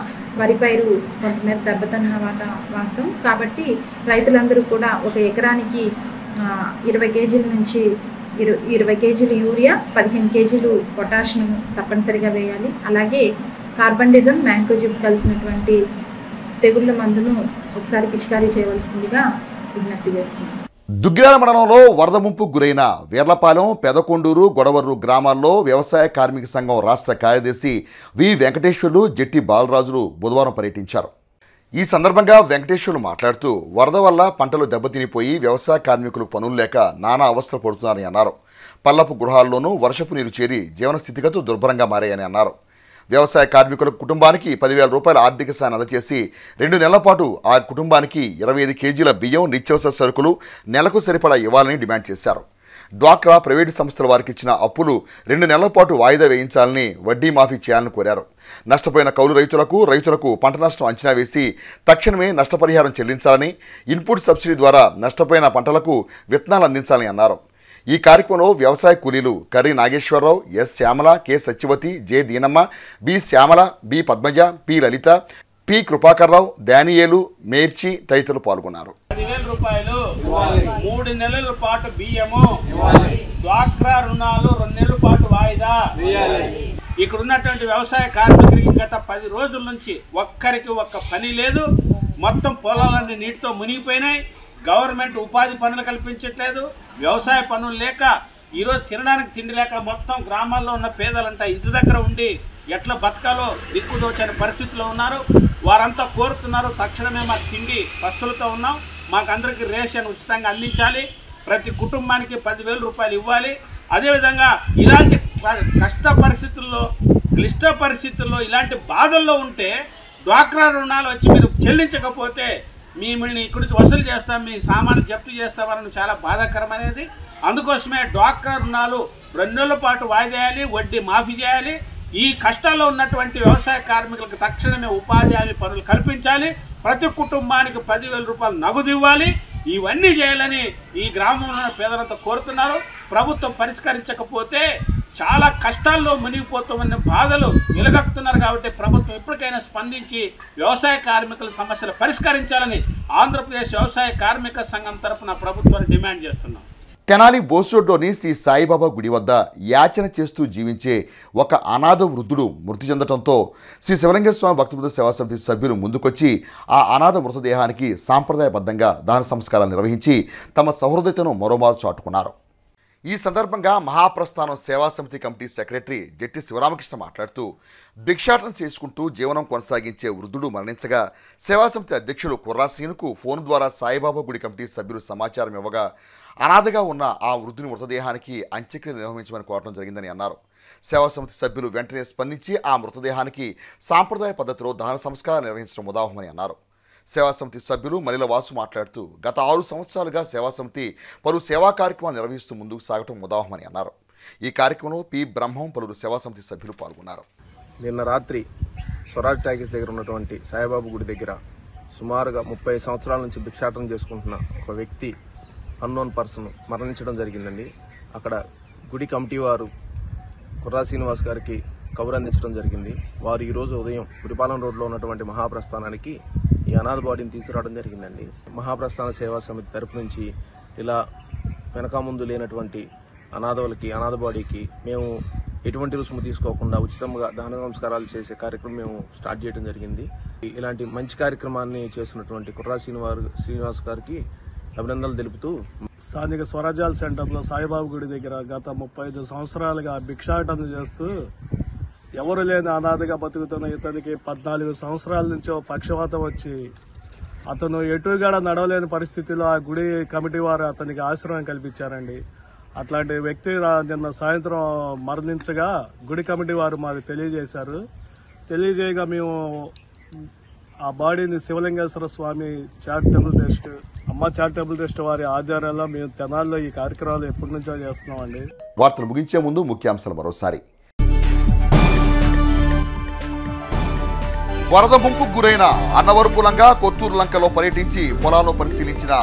వరి పైరు కొంతమేర దెబ్బతిన్న వాస్తవం కాబట్టి రైతులందరూ కూడా ఒక ఎకరానికి 20 కేజీల నుంచి 20 కేజీలు యూరియా, 15 కేజీలు పొటాషియం తప్పనిసరిగా వేయాలి. అలాగే కార్బండిజం, మ్యాంకోజిబ్ కలిసినటువంటి తెగుళ్ళ మందును ఒకసారి పిచికారీ చేయవలసిందిగా విజ్ఞప్తి చేస్తున్నాం. దుగ్గ్యాల మండలంలో వరద ముంపుకు గురైన వీర్లపాలెం, పెదకొండూరు, గొడవర్రు గ్రామాల్లో వ్యవసాయ కార్మిక సంఘం రాష్ట్ర కార్యదర్శి వి వెంకటేశ్వర్లు, జెట్టి బాలరాజులు బుధవారం పర్యటించారు. ఈ సందర్భంగా వెంకటేశ్వర్లు మాట్లాడుతూ వరద వల్ల పంటలు దెబ్బతినిపోయి వ్యవసాయ కార్మికులు పనులు లేక నానా అవస్థలు పడుతున్నారని అన్నారు. పల్లపు గృహాల్లోనూ వర్షపు నీరు చేరి జీవన స్థితిగతులు దుర్భరంగా మారాయని అన్నారు. వ్యవసాయ కార్మికుల కుటుంబానికి 10,000 రూపాయల ఆర్థిక సాయం అందజేసి 2 నెలల పాటు ఆ కుటుంబానికి 25 కేజీల బియ్యం, నిత్యావసర సరుకులు నెలకు సరిపడా ఇవ్వాలని డిమాండ్ చేశారు. డ్వాక్రా, ప్రైవేటు సంస్థల వారికి ఇచ్చిన అప్పులు 2 నెలల పాటు వాయిదా వేయించాలని, వడ్డీ మాఫీ చేయాలని కోరారు. నష్టపోయిన కౌలు రైతులకు పంట నష్టం అంచనా వేసి తక్షణమే నష్టపరిహారం చెల్లించాలని, ఇన్పుట్ సబ్సిడీ ద్వారా నష్టపోయిన పంటలకు విత్తనాలు అందించాలని అన్నారు. ఈ కార్యక్రమంలో వ్యవసాయ కూలీలు Karri Nageswararao, S Shyamala, K Satyavathi, J Deenamma, B Shyamala, B Padmaja, P Lalitha, P Krupakarrao, Daniel, మేర్చి తదితరులు పాల్గొన్నారు. 10,000 రూపాయలు, 3 నెలల పాటు బియ్యము, డ్వాక్రా రుణాలు 2 నెలల పాటు వాయిదా. ఇక్కడ ఉన్నటువంటి వ్యవసాయ కార్మికుడికి గత 10 రోజుల నుంచి ఒక్కరికి ఒక్క పని లేదు. మొత్తం పొలాలన్నీ నీటితో మునిగిపోయినాయి. గవర్నమెంట్ ఉపాధి పనులు కల్పించట్లేదు. వ్యవసాయ పనులు లేక ఈరోజు తినడానికి తిండి లేక మొత్తం గ్రామాల్లో ఉన్న పేదలంతా ఇంటి దగ్గర ఉండి ఎట్లా బతకాలో దిక్కుదోచని పరిస్థితిలో ఉన్నారు. వారంతా కోరుతున్నారు, తక్షణమే మాకు తిండి పస్తులతో ఉన్నాం, మాకు అందరికీ రేషన్ ఉచితంగా అందించాలి, ప్రతి కుటుంబానికి 10,000 రూపాయలు ఇవ్వాలి. అదేవిధంగా ఇలాంటి కష్ట పరిస్థితుల్లో, క్లిష్ట పరిస్థితుల్లో, ఇలాంటి బాధల్లో ఉంటే డ్వాక్రా రుణాలు వచ్చి మీరు చెల్లించకపోతే మిమ్మల్ని ఇక్కడి వసూలు చేస్తాం, మీ సామాను జప్తు చేస్తామని చాలా బాధాకరమైనది. అందుకోసమే డ్వాక్రా రుణాలు 2 నెలల పాటు వాయిదేయాలి, వడ్డీ మాఫీ చేయాలి. ఈ కష్టాల్లో ఉన్నటువంటి వ్యవసాయ కార్మికులకు తక్షణమే ఉపాధి హామీ పనులు కల్పించాలి. ప్రతి కుటుంబానికి 10,000 రూపాయలు నగదు ఇవ్వాలి. ఇవన్నీ చేయాలని ఈ గ్రామంలో పేదలంతా కోరుతున్నారు. ప్రభుత్వం పరిష్కరించకపోతే చాలా కష్టాల్లో మునిగిపోతామన్న బాధలు నిలగక్కుతున్నారు. కాబట్టి ప్రభుత్వం ఇప్పటికైనా స్పందించి వ్యవసాయ కార్మికుల సమస్యలు పరిష్కరించాలని ఆంధ్రప్రదేశ్ వ్యవసాయ కార్మిక సంఘం తరఫున ప్రభుత్వాన్ని డిమాండ్ చేస్తున్నాం. తెనాలి బోస్రోడ్లోని శ్రీ సాయిబాబా గుడి వద్ద యాచన చేస్తూ జీవించే ఒక అనాథ వృద్ధుడు మృతి చెందడంతో శ్రీ శివలింగేశ్వర స్వామి భక్తబృంద సేవా సమితి సభ్యులు ముందుకొచ్చి ఆ అనాథ మృతదేహానికి సాంప్రదాయబద్ధంగా దహన సంస్కారాలు నిర్వహించి తమ సహృదయతను మరోమారు చాటుకున్నారు. ఈ సందర్భంగా మహాప్రస్థానం సేవా సమితి కమిటీ సెక్రటరీ జెట్టి శివరామకృష్ణ మాట్లాడుతూ భిక్షాటన చేసుకుంటూ జీవనం కొనసాగించే వృద్ధుడు మరణించగా సేవా సమితి అధ్యక్షులు కుర్రాశ్రీనుకు ఫోన్ ద్వారా సాయిబాబా గుడి కమిటీ సభ్యులు సమాచారం ఇవ్వగా అనాథగా ఉన్న ఆ వృద్ధుని మృతదేహానికి అంత్యక్రియలు నిర్వహించమని కోరడం జరిగిందని అన్నారు. సేవా సమితి సభ్యులు వెంటనే స్పందించి ఆ మృతదేహానికి సాంప్రదాయ పద్ధతిలో దహన సంస్కారాలు నిర్వహించడం ఉదాహరణని అన్నారు. సేవా సమితి సభ్యులు మలిల వాసు మాట్లాడుతూ గత 6 సంవత్సరాలుగా సేవా సమితి పలు సేవా కార్యక్రమాలు నిర్వహిస్తూ ముందుకు సాగటం ఉదాహరణని అన్నారు. ఈ కార్యక్రమంలో పి బ్రహ్మం పలువురు సేవా సమితి సభ్యులు పాల్గొన్నారు. నిన్న రాత్రి స్వరాజ్ టాకీస్ దగ్గర ఉన్నటువంటి సాయిబాబు గుడి దగ్గర సుమారుగా 30 సంవత్సరాల నుంచి భిక్షాటన చేసుకుంటున్న ఒక వ్యక్తి అన్నోన్ పర్సన్ మరణించడం జరిగిందండి. అక్కడ గుడి కమిటీ వారు కుర్రా శ్రీనివాస్ గారికి కబురు అందించడం జరిగింది. వారు ఈరోజు ఉదయం గుడిపాలెం రోడ్లో ఉన్నటువంటి మహాప్రస్థానానికి ఈ అనాథ బాడీని తీసుకురావడం జరిగిందండి. మహాప్రస్థాన సేవా సమితి తరపు నుంచి ఇలా వెనక ముందు లేనటువంటి అనాథ బాడీకి మేము ఎటువంటి రుసుము తీసుకోకుండా ఉచితంగా దాన సంస్కారాలు చేసే కార్యక్రమం మేము స్టార్ట్ చేయడం జరిగింది. ఇలాంటి మంచి కార్యక్రమాన్ని చేస్తున్నటువంటి కుర్రా శ్రీనివాస్ గారికి అభినందనలు తెలుపుతూ స్థానిక స్వరాజ్యాల సెంటర్లో సాయిబాబు గుడి దగ్గర గత 35 సంవత్సరాలుగా భిక్షాటన చేస్తూ ఎవరు లేని అనాథగా బతుకుతున్న ఇతనికి 14 సంవత్సరాల నుంచి పక్షవాతం వచ్చి అతను ఎటుగా నడవలేని పరిస్థితిలో ఆ గుడి కమిటీ వారు అతనికి ఆశ్రయం కల్పించారండి. అట్లాంటి వ్యక్తి నిన్న సాయంత్రం మరణించగా గుడి కమిటీ వారు మాకు తెలియజేశారు. తెలియజేయగా మేము ఆ బాడీని శివలింగేశ్వర స్వామి చారిటబుల్ ట్రస్ట్, అమ్మ చారిటబుల్ ట్రస్ట్ వారి ఆధ్వర్యంలో మేము తెనాల్లో ఈ కార్యక్రమాలు ఎప్పటి నుంచో చేస్తున్నామండి. వార్తలు ముగించే ముందు ముఖ్యాంశాలు మరోసారి. వరద ముంపుకు గురైన అన్నవరపులంగా కొత్తూరు లంకలో పర్యటించి పొలాలను పరిశీలించిన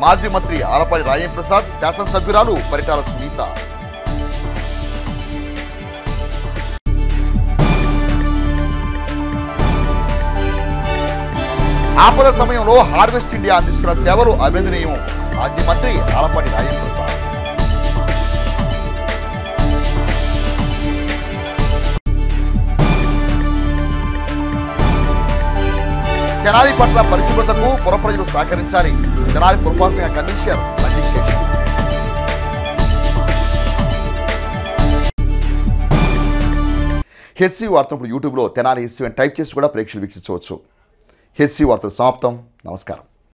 మాజీ మంత్రి ఆలపాటి రాజేంద్ర ప్రసాద్, శాసనసభ్యురాలు పరిటాల సునీత. ఆపద సమయంలో హార్వెస్ట్ ఇండియా అందిస్తున్న సేవలు అభినందనీయం, మాజీ మంత్రి ఆలపాటి రాజేంద్ర ప్రసాద్. తెనాలి పట్ల పరిశుభ్రతకు పుర ప్రజలు సహకరించాలి, తెనాలి పురపాలక కమిషనర్ బండి. హెచ్సి వార్తలు ఇప్పుడు యూట్యూబ్లో తెనాలి హెచ్సి అని టైప్ చేసి కూడా ప్రేక్షకులు వీక్షించవచ్చు. హెచ్సి వార్తలు సమాప్తం. నమస్కారం.